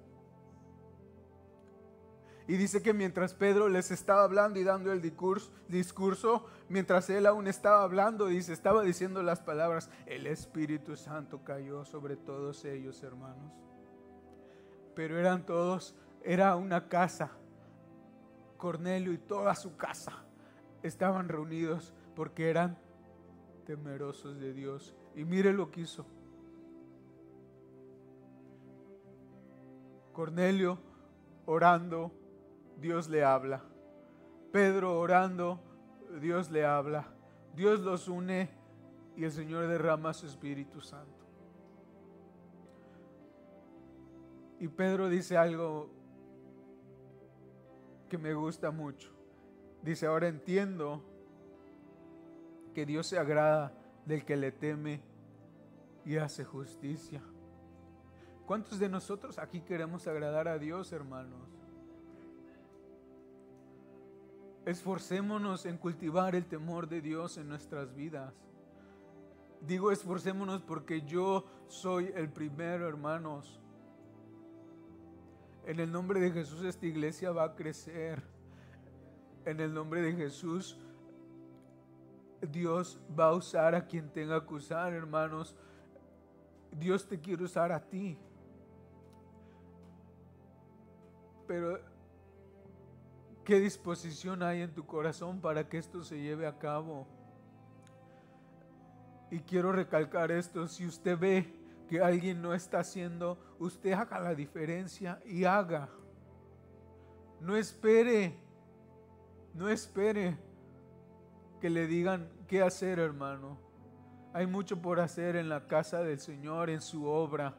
Y dice que mientras Pedro les estaba hablando y dando el discurso, mientras él aún estaba hablando, estaba diciendo las palabras, el Espíritu Santo cayó sobre todos ellos, hermanos. Pero era una casa Cornelio y toda su casa estaban reunidos porque eran temerosos de Dios. Y mire lo que hizo. Cornelio orando, Dios le habla. Pedro orando, Dios le habla. Dios los une y el Señor derrama su Espíritu Santo. Y Pedro dice algo que me gusta mucho. Dice: ahora entiendo que Dios se agrada del que le teme y hace justicia. ¿Cuántos de nosotros aquí queremos agradar a Dios, hermanos? Esforcémonos en cultivar el temor de Dios en nuestras vidas. Digo esforcémonos porque yo soy el primero, hermanos. En el nombre de Jesús esta iglesia va a crecer. En el nombre de Jesús Dios va a usar a quien tenga que usar, hermanos. Dios te quiere usar a ti. Pero ¿qué disposición hay en tu corazón para que esto se lleve a cabo? Y quiero recalcar esto: si usted ve que alguien no está haciendo, usted haga la diferencia y haga. No espere que le digan qué hacer, hermano. Hay mucho por hacer en la casa del Señor, en su obra.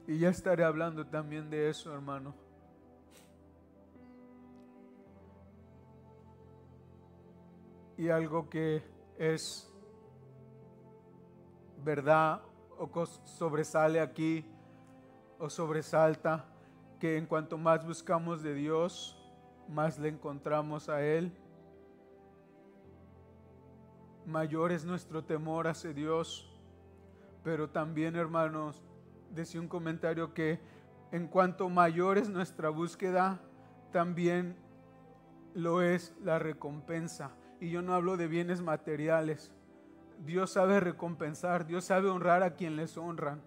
Y ya estaré hablando también de eso, hermano. Y algo que es verdad o sobresale aquí o sobresalta, que en cuanto más buscamos de Dios, más le encontramos a Él. Mayor es nuestro temor hacia Dios. Pero también, hermanos, decía un comentario que en cuanto mayor es nuestra búsqueda, también lo es la recompensa. Y yo no hablo de bienes materiales. Dios sabe recompensar, Dios sabe honrar a quien les honran.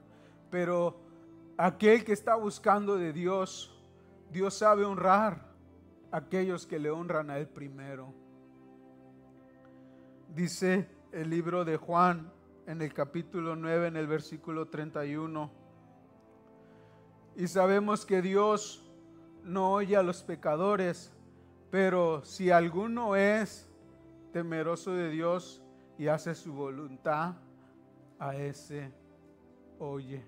Pero aquel que está buscando de Dios, Dios sabe honrar a aquellos que le honran a Él primero. Dice el libro de Juan en el capítulo 9, en el versículo 31. Y sabemos que Dios no oye a los pecadores, pero si alguno es temeroso de Dios y hace su voluntad, a ese oye.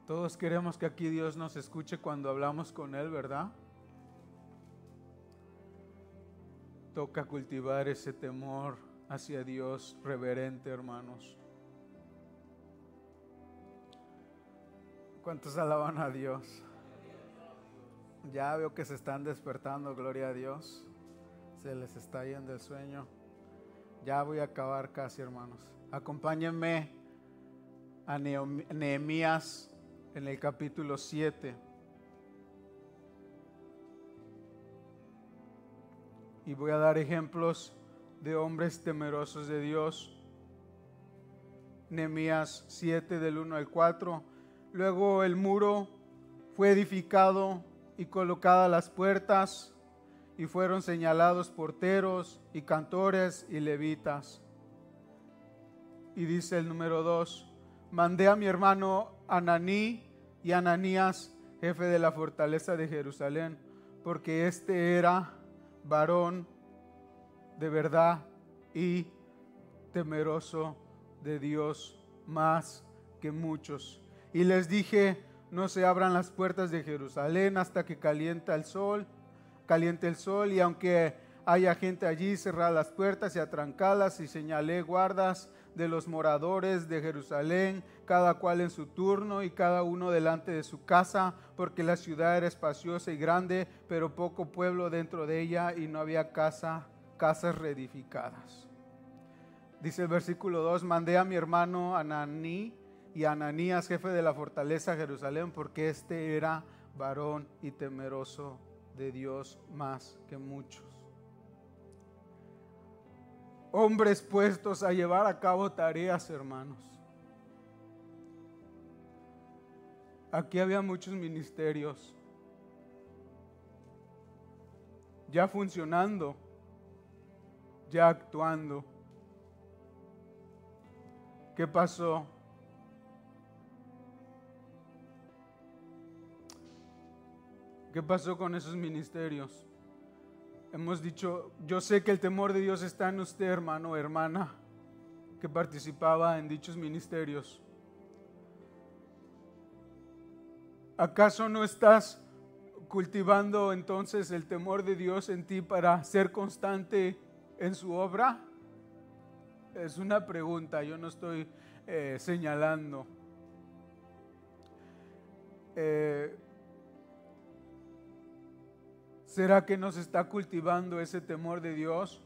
Todos queremos que aquí Dios nos escuche cuando hablamos con Él, ¿verdad? Toca cultivar ese temor hacia Dios reverente, hermanos. ¿Cuántos alaban a Dios? Ya veo que se están despertando, gloria a Dios. Se les está yendo el sueño. Ya voy a acabar casi, hermanos. Acompáñenme a Nehemías en el capítulo 7. Y voy a dar ejemplos de hombres temerosos de Dios. Nehemías 7 del 1 al 4. Luego el muro fue edificado y colocadas las puertas, y fueron señalados porteros y cantores y levitas. Y dice el número 2: mandé a mi hermano Ananí y Ananías, jefe de la fortaleza de Jerusalén, porque este era varón de verdad y temeroso de Dios más que muchos. Y les dije: no se abran las puertas de Jerusalén hasta que caliente el sol, y aunque haya gente allí, cerrad las puertas y atrancalas. Y señalé guardas de los moradores de Jerusalén, cada cual en su turno y cada uno delante de su casa, porque la ciudad era espaciosa y grande, pero poco pueblo dentro de ella, y no había casas reedificadas. Dice el versículo 2: mandé a mi hermano Ananí y Ananías, jefe de la fortaleza de Jerusalén, porque este era varón y temeroso de Dios más que muchos. Hombres puestos a llevar a cabo tareas, hermanos. Aquí había muchos ministerios, ya funcionando, ya actuando. ¿Qué pasó? ¿Qué pasó con esos ministerios? Hemos dicho, yo sé que el temor de Dios está en usted, hermano o hermana, que participaba en dichos ministerios. ¿Acaso no estás cultivando entonces el temor de Dios en ti para ser constante en su obra? Es una pregunta, yo no estoy señalando. ¿Será que nos está cultivando ese temor de Dios?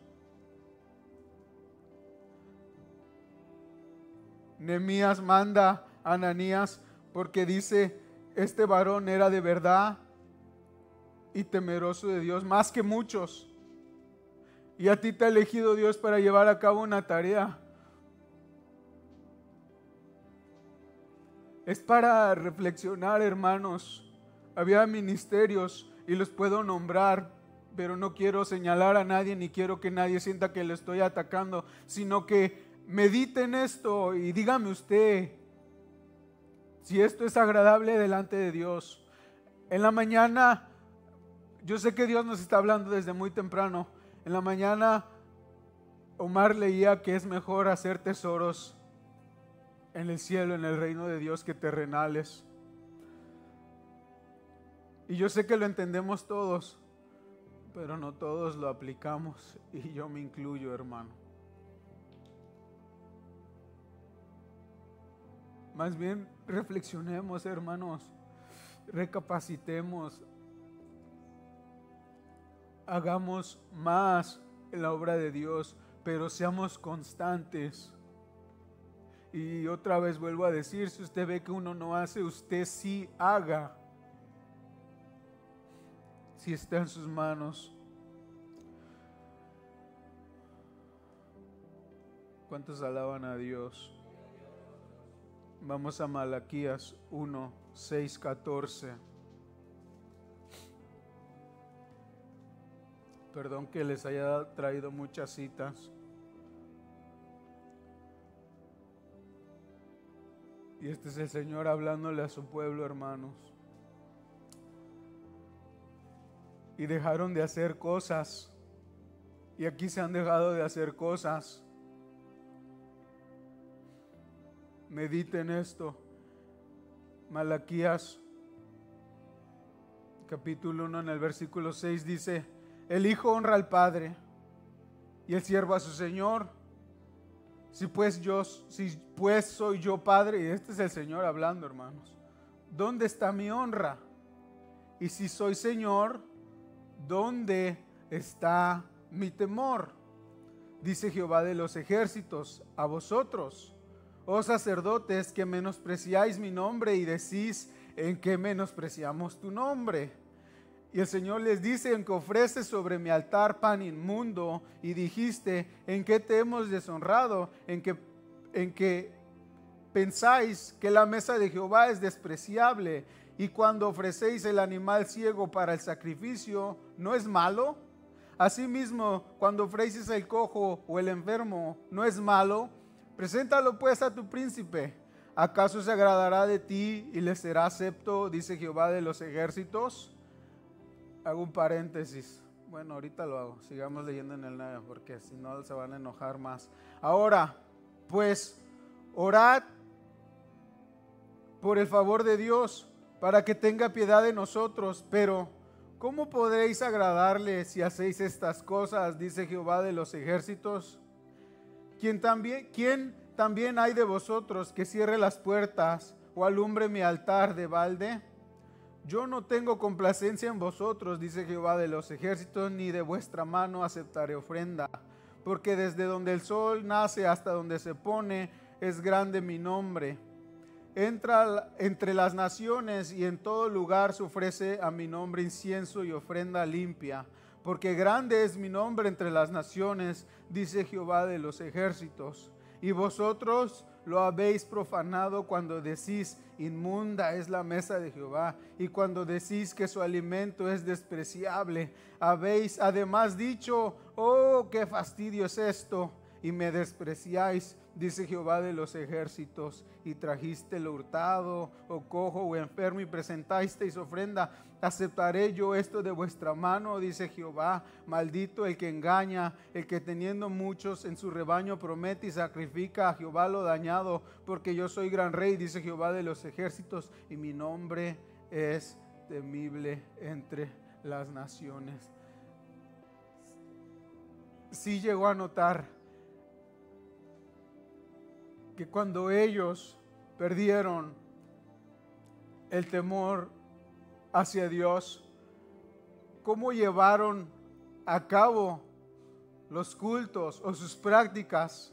Nehemías manda a Ananías porque dice, este varón era de verdad y temeroso de Dios, más que muchos. Y a ti te ha elegido Dios para llevar a cabo una tarea. Es para reflexionar, hermanos. Había ministerios y los puedo nombrar, pero no quiero señalar a nadie ni quiero que nadie sienta que le estoy atacando, sino que mediten esto y dígame usted si esto es agradable delante de Dios. En la mañana, yo sé que Dios nos está hablando desde muy temprano. En la mañana Omar leía que es mejor hacer tesoros en el cielo, en el reino de Dios, que terrenales. Y yo sé que lo entendemos todos, pero no todos lo aplicamos, y yo me incluyo, hermano. Más bien reflexionemos, hermanos, recapacitemos, hagamos más en la obra de Dios, pero seamos constantes. Y otra vez vuelvo a decir, si usted ve que uno no hace, usted sí haga. Si está en sus manos. ¿Cuántos alaban a Dios? Vamos a Malaquías 1, 6, 14. Perdón que les haya traído muchas citas. Y este es el Señor hablándole a su pueblo, hermanos. Y dejaron de hacer cosas. Y aquí se han dejado de hacer cosas. Mediten esto. Malaquías capítulo 1 en el versículo 6 dice: el hijo honra al padre y el siervo a su señor. Si pues soy yo padre, y este es el Señor hablando, hermanos, ¿dónde está mi honra? Y si soy señor, ¿dónde está mi temor? Dice Jehová de los ejércitos a vosotros, oh sacerdotes, que menospreciáis mi nombre y decís: ¿en qué menospreciamos tu nombre? Y el Señor les dice: en que ofreces sobre mi altar pan inmundo, y dijiste: ¿en qué te hemos deshonrado? En que pensáis que la mesa de Jehová es despreciable, y cuando ofrecéis el animal ciego para el sacrificio, ¿no es malo? Asimismo, cuando ofreces el cojo o el enfermo, ¿no es malo? Preséntalo pues a tu príncipe. ¿Acaso se agradará de ti y le será acepto? Dice Jehová de los ejércitos. Hago un paréntesis. Bueno, ahorita lo hago. Sigamos leyendo en el 9 porque si no se van a enojar más. Ahora, pues, orad por el favor de Dios para que tenga piedad de nosotros. Pero, ¿cómo podréis agradarle si hacéis estas cosas? Dice Jehová de los ejércitos. ¿Quién también hay de vosotros que cierre las puertas o alumbre mi altar de balde? Yo no tengo complacencia en vosotros, dice Jehová de los ejércitos, ni de vuestra mano aceptaré ofrenda, porque desde donde el sol nace hasta donde se pone es grande mi nombre. Entra entre las naciones y en todo lugar se ofrece a mi nombre incienso y ofrenda limpia, porque grande es mi nombre entre las naciones, dice Jehová de los ejércitos. Y vosotros lo habéis profanado cuando decís, inmunda es la mesa de Jehová, y cuando decís que su alimento es despreciable. Habéis además dicho, oh, qué fastidio es esto, y me despreciáis, dice Jehová de los ejércitos, y trajiste lo hurtado, o cojo, o enfermo, y presentasteis ofrenda. ¿Aceptaré yo esto de vuestra mano? Dice Jehová. Maldito el que engaña, el que teniendo muchos en su rebaño promete y sacrifica a Jehová lo dañado, porque yo soy gran rey, dice Jehová de los ejércitos, y mi nombre es temible entre las naciones. Sí llegó a notar que cuando ellos perdieron el temor hacia Dios, cómo llevaron a cabo los cultos o sus prácticas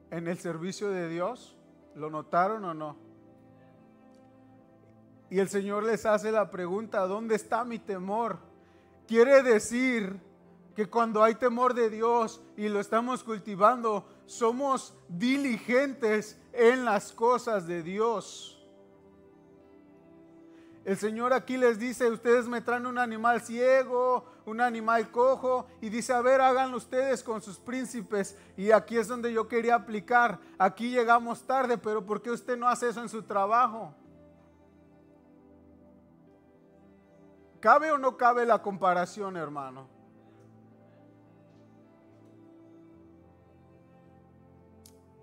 en el servicio de Dios. ¿Lo notaron o no? Y el Señor les hace la pregunta, ¿dónde está mi temor? Quiere decir que cuando hay temor de Dios y lo estamos cultivando, somos diligentes en las cosas de Dios. El Señor aquí les dice, ustedes me traen un animal ciego, un animal cojo, y dice, a ver, háganlo ustedes con sus príncipes. Y aquí es donde yo quería aplicar. Aquí llegamos tarde, pero ¿por qué usted no hace eso en su trabajo? ¿Cabe o no cabe la comparación, hermano?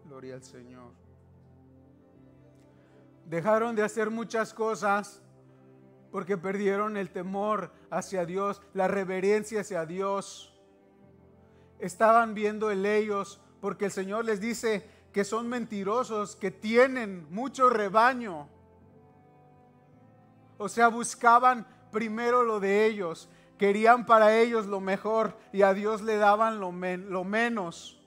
Gloria al Señor. Dejaron de hacer muchas cosas porque perdieron el temor hacia Dios, la reverencia hacia Dios. Estaban viendo en ellos, porque el Señor les dice que son mentirosos, que tienen mucho rebaño. O sea, buscaban primero lo de ellos, querían para ellos lo mejor y a Dios le daban lo menos.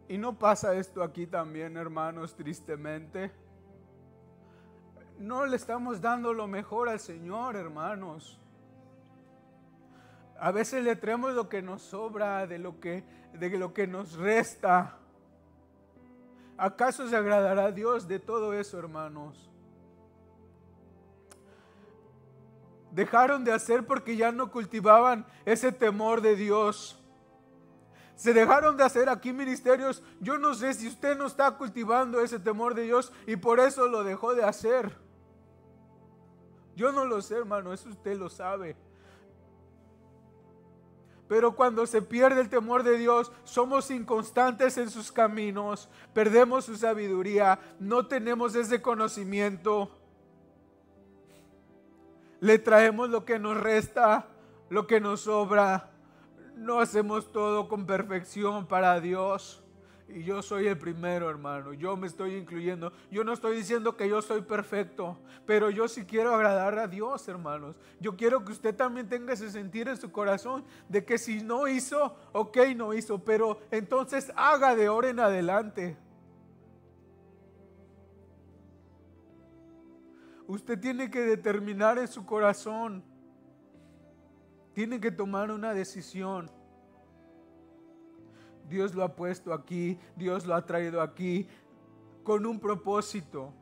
Y no pasa esto aquí también, hermanos, tristemente. No le estamos dando lo mejor al Señor, hermanos. A veces le traemos lo que nos sobra, de lo que nos resta. ¿Acaso se agradará a Dios de todo eso, hermanos? Dejaron de hacer porque ya no cultivaban ese temor de Dios. Se dejaron de hacer aquí ministerios. Yo no sé si usted no está cultivando ese temor de Dios y por eso lo dejó de hacer. Yo no lo sé, hermano, eso usted lo sabe. Pero cuando se pierde el temor de Dios, somos inconstantes en sus caminos, perdemos su sabiduría, no tenemos ese conocimiento. Le traemos lo que nos resta, lo que nos sobra. No hacemos todo con perfección para Dios. Y yo soy el primero, hermano. Yo me estoy incluyendo. Yo no estoy diciendo que yo soy perfecto, pero yo sí quiero agradar a Dios, hermanos. Yo quiero que usted también tenga ese sentir en su corazón de que si no hizo, ok, no hizo, pero entonces haga de ahora en adelante. Usted tiene que determinar en su corazón. Tiene que tomar una decisión. Dios lo ha puesto aquí, Dios lo ha traído aquí con un propósito.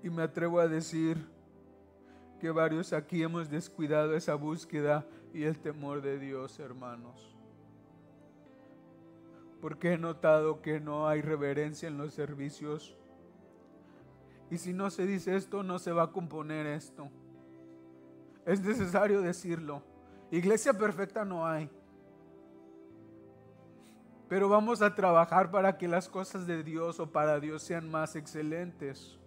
Y me atrevo a decir que varios aquí hemos descuidado esa búsqueda y el temor de Dios, hermanos. Porque he notado que no hay reverencia en los servicios. Y si no se dice esto, no se va a componer esto. Es necesario decirlo. Iglesia perfecta no hay. Pero vamos a trabajar para que las cosas de Dios o para Dios sean más excelentes.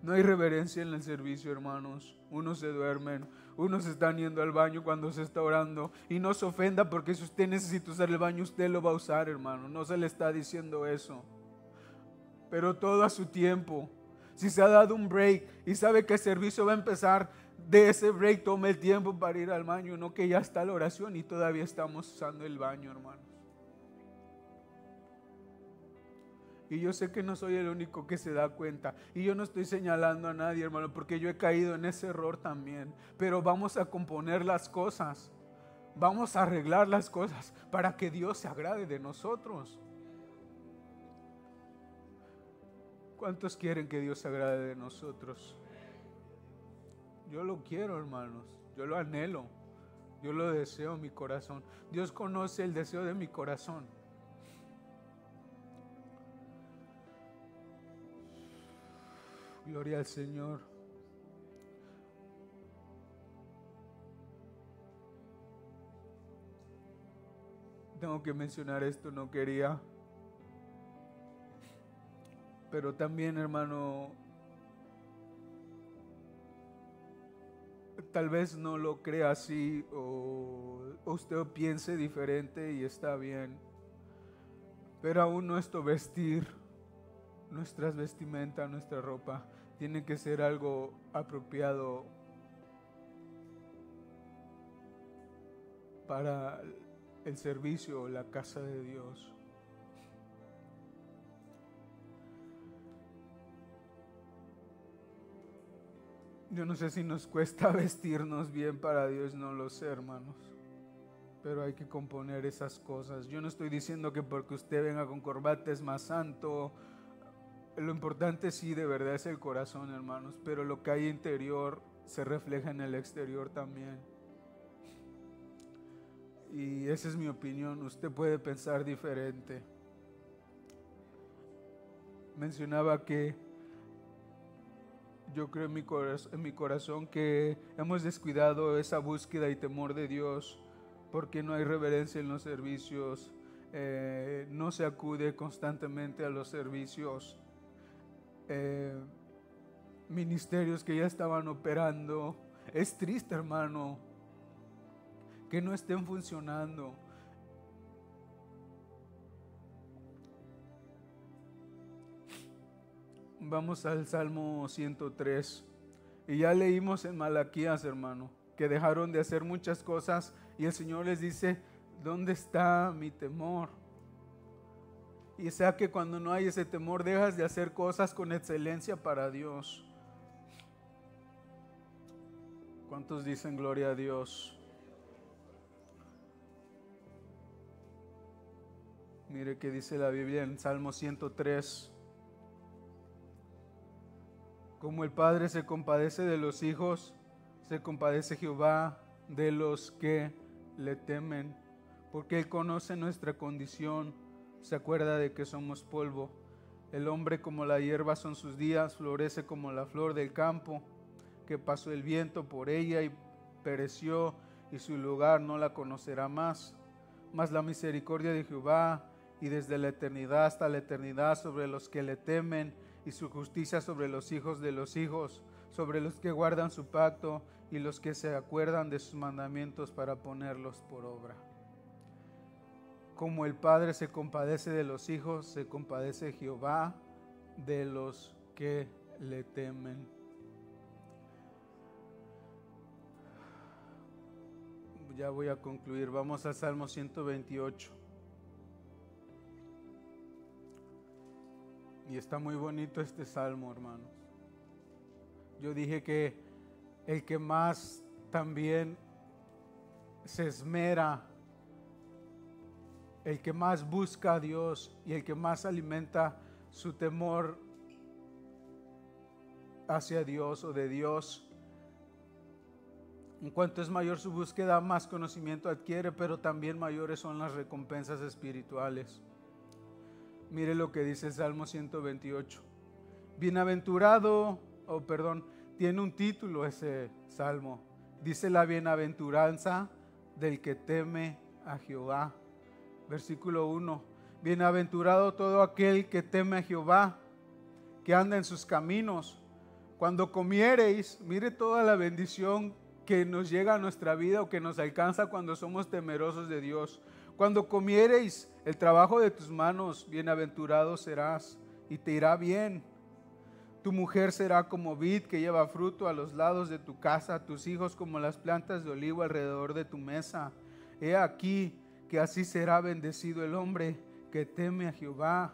No hay reverencia en el servicio, hermanos. Unos se duermen, unos están yendo al baño cuando se está orando. Y no se ofenda porque si usted necesita usar el baño, usted lo va a usar, hermano. No se le está diciendo eso. Pero todo a su tiempo. Si se ha dado un break y sabe que el servicio va a empezar, de ese break tome el tiempo para ir al baño, no que ya está la oración y todavía estamos usando el baño, hermanos. Y yo sé que no soy el único que se da cuenta. Y yo no estoy señalando a nadie, hermano, porque yo he caído en ese error también. Pero vamos a componer las cosas. Vamos a arreglar las cosas para que Dios se agrade de nosotros. ¿Cuántos quieren que Dios se agrade de nosotros? Yo lo quiero, hermanos. Yo lo anhelo. Yo lo deseo en mi corazón. Dios conoce el deseo de mi corazón. Gloria al Señor. Tengo que mencionar esto, no quería. Pero también, hermano, tal vez no lo crea así o usted piense diferente y está bien. Pero aún nuestro vestir, nuestras vestimentas, nuestra ropa, tiene que ser algo apropiado para el servicio o la casa de Dios. Yo no sé si nos cuesta vestirnos bien para Dios, no lo sé, hermanos. Pero hay que componer esas cosas. Yo no estoy diciendo que porque usted venga con corbata es más santo. Lo importante sí de verdad es el corazón, hermanos. Pero lo que hay interior se refleja en el exterior también. Y esa es mi opinión. Usted puede pensar diferente. Mencionaba que yo creo en mi corazón que hemos descuidado esa búsqueda y temor de Dios porque no hay reverencia en los servicios, no se acude constantemente a los servicios, ministerios que ya estaban operando. Es triste, hermano, que no estén funcionando. Vamos al Salmo 103. Y ya leímos en Malaquías, hermano, que dejaron de hacer muchas cosas y el Señor les dice, ¿dónde está mi temor? Y sea que cuando no hay ese temor, dejas de hacer cosas con excelencia para Dios. ¿Cuántos dicen gloria a Dios? Mire que dice la Biblia en Salmo 103. Como el Padre se compadece de los hijos, se compadece Jehová de los que le temen, porque Él conoce nuestra condición, se acuerda de que somos polvo. El hombre como la hierba son sus días, florece como la flor del campo, que pasó el viento por ella y pereció, y su lugar no la conocerá más. Mas la misericordia de Jehová, y desde la eternidad hasta la eternidad sobre los que le temen, y su justicia sobre los hijos de los hijos, sobre los que guardan su pacto y los que se acuerdan de sus mandamientos para ponerlos por obra. Como el Padre se compadece de los hijos, se compadece Jehová de los que le temen. Ya voy a concluir, vamos al Salmo 128. Y está muy bonito este salmo, hermanos. Yo dije que el que más también se esmera, el que más busca a Dios y el que más alimenta su temor hacia Dios o de Dios, en cuanto es mayor su búsqueda, más conocimiento adquiere, pero también mayores son las recompensas espirituales. Mire lo que dice el Salmo 128. Bienaventurado, tiene un título ese salmo. Dice la bienaventuranza del que teme a Jehová. Versículo 1. Bienaventurado todo aquel que teme a Jehová, que anda en sus caminos. Cuando comiereis, mire toda la bendición que nos llega a nuestra vida o que nos alcanza cuando somos temerosos de Dios. Cuando comiereis el trabajo de tus manos, bienaventurado serás y te irá bien. Tu mujer será como vid que lleva fruto a los lados de tu casa, tus hijos como las plantas de olivo alrededor de tu mesa. He aquí que así será bendecido el hombre que teme a Jehová.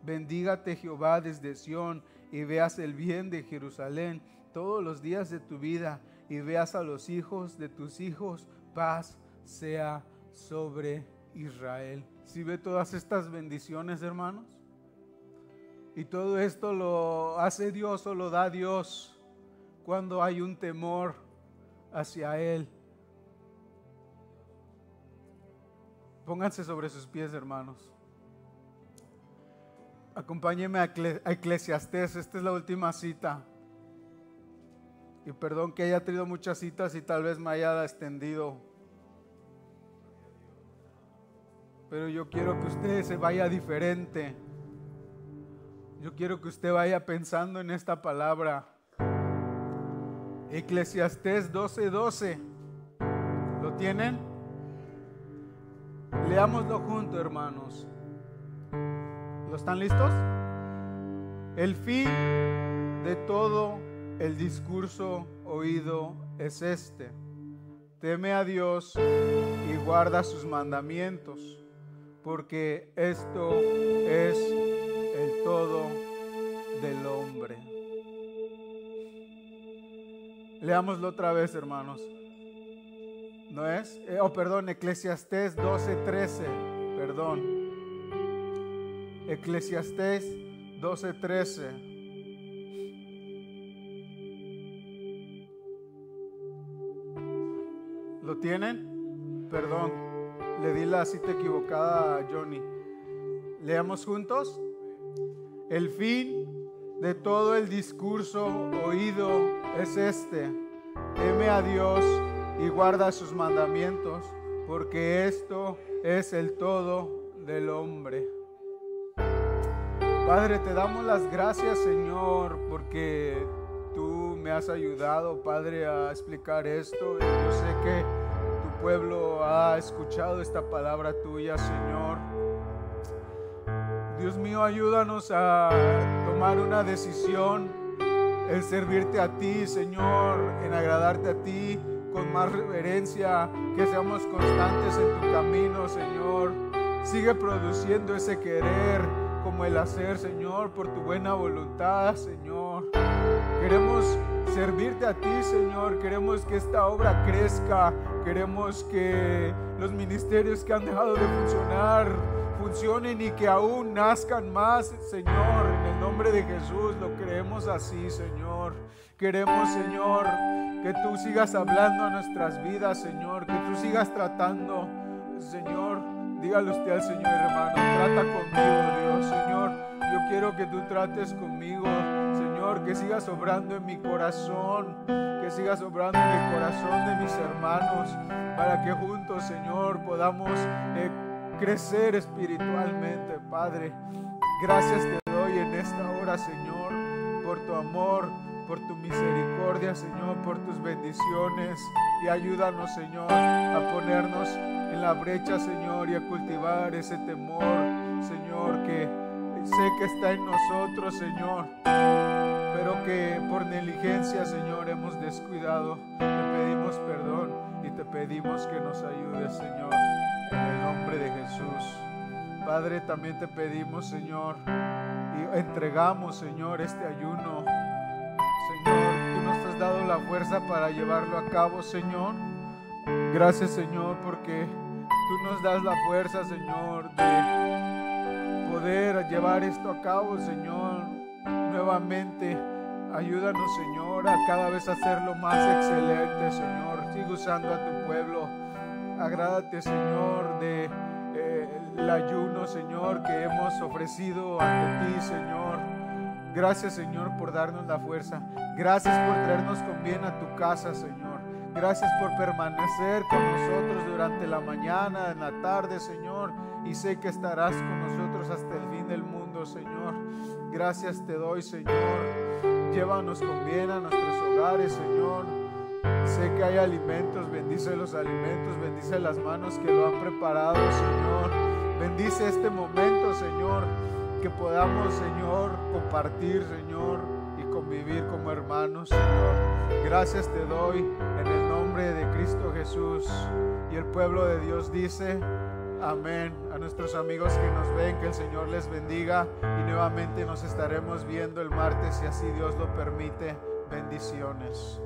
Bendígate Jehová desde Sión y veas el bien de Jerusalén todos los días de tu vida y veas a los hijos de tus hijos. Paz sea sobre Israel. ¿Sí ve todas estas bendiciones, hermanos? Y todo esto lo hace Dios o lo da Dios cuando hay un temor hacia Él. Pónganse sobre sus pies, hermanos. Acompáñenme a Eclesiastés. Esta es la última cita. Y perdón que haya traído muchas citas y tal vez me haya extendido. Pero yo quiero que usted se vaya diferente. Yo quiero que usted vaya pensando en esta palabra. Eclesiastés 12:12. ¿Lo tienen? Leámoslo juntos, hermanos. ¿Lo están listos? El fin de todo el discurso oído es este: teme a Dios y guarda sus mandamientos, porque esto es el todo del hombre. Leámoslo otra vez, hermanos. ¿No es? Eclesiastés 12:13. Perdón. Eclesiastés 12:13. ¿Lo tienen? Perdón, le di la cita equivocada a Johnny. Leamos juntos. El fin de todo el discurso oído es este: teme a Dios y guarda sus mandamientos, porque esto es el todo del hombre. Padre, te damos las gracias, Señor, porque tú me has ayudado, Padre, a explicar esto. Yo sé que tu pueblo ha escuchado esta palabra tuya, Señor. Dios mío, ayúdanos a tomar una decisión en servirte a ti, Señor, en agradarte a ti con más reverencia, que seamos constantes en tu camino, Señor. Sigue produciendo ese querer como el hacer, Señor, por tu buena voluntad, Señor. Queremos servirte a ti, Señor. Queremos que esta obra crezca. Queremos que los ministerios que han dejado de funcionar funcionen y que aún nazcan más, Señor. En el nombre de Jesús lo creemos así, Señor. Queremos, Señor, que tú sigas hablando a nuestras vidas, Señor. Que tú sigas tratando, Señor. Dígale usted al Señor, hermano, trata conmigo, Dios, Señor. Yo quiero que tú trates conmigo, Señor, que sigas obrando en mi corazón, que sigas obrando en el corazón de mis hermanos, para que juntos, Señor, podamos crecer espiritualmente, Padre. Gracias te doy en esta hora, Señor, por tu amor, por tu misericordia, Señor, por tus bendiciones, y ayúdanos, Señor, a ponernos en la brecha, Señor, y a cultivar ese temor, Señor, que sé que está en nosotros, Señor, pero que por negligencia, Señor, hemos descuidado. Te pedimos perdón y te pedimos que nos ayudes, Señor, en el nombre de Jesús. Padre, también te pedimos, Señor, y entregamos, Señor, este ayuno. Señor, tú nos has dado la fuerza para llevarlo a cabo, Señor. Gracias, Señor, porque tú nos das la fuerza, Señor, de poder llevar esto a cabo, Señor. Nuevamente, ayúdanos, Señor, a cada vez hacerlo más excelente, Señor. Sigue usando a tu pueblo. Agrádate, Señor, de el ayuno, Señor, que hemos ofrecido ante ti, Señor. Gracias, Señor, por darnos la fuerza. Gracias por traernos con bien a tu casa, Señor. Gracias por permanecer con nosotros durante la mañana, en la tarde, Señor. Y sé que estarás con nosotros hasta el fin del mundo, Señor. Gracias te doy, Señor. Llévanos con bien a nuestros hogares, Señor. Sé que hay alimentos. Bendice los alimentos. Bendice las manos que lo han preparado, Señor. Bendice este momento, Señor. Que podamos, Señor, compartir, Señor, y convivir como hermanos, Señor. Gracias te doy en el nombre de Cristo Jesús. Y el pueblo de Dios dice: Amén. A nuestros amigos que nos ven, que el Señor les bendiga y nuevamente nos estaremos viendo el martes si así Dios lo permite. Bendiciones.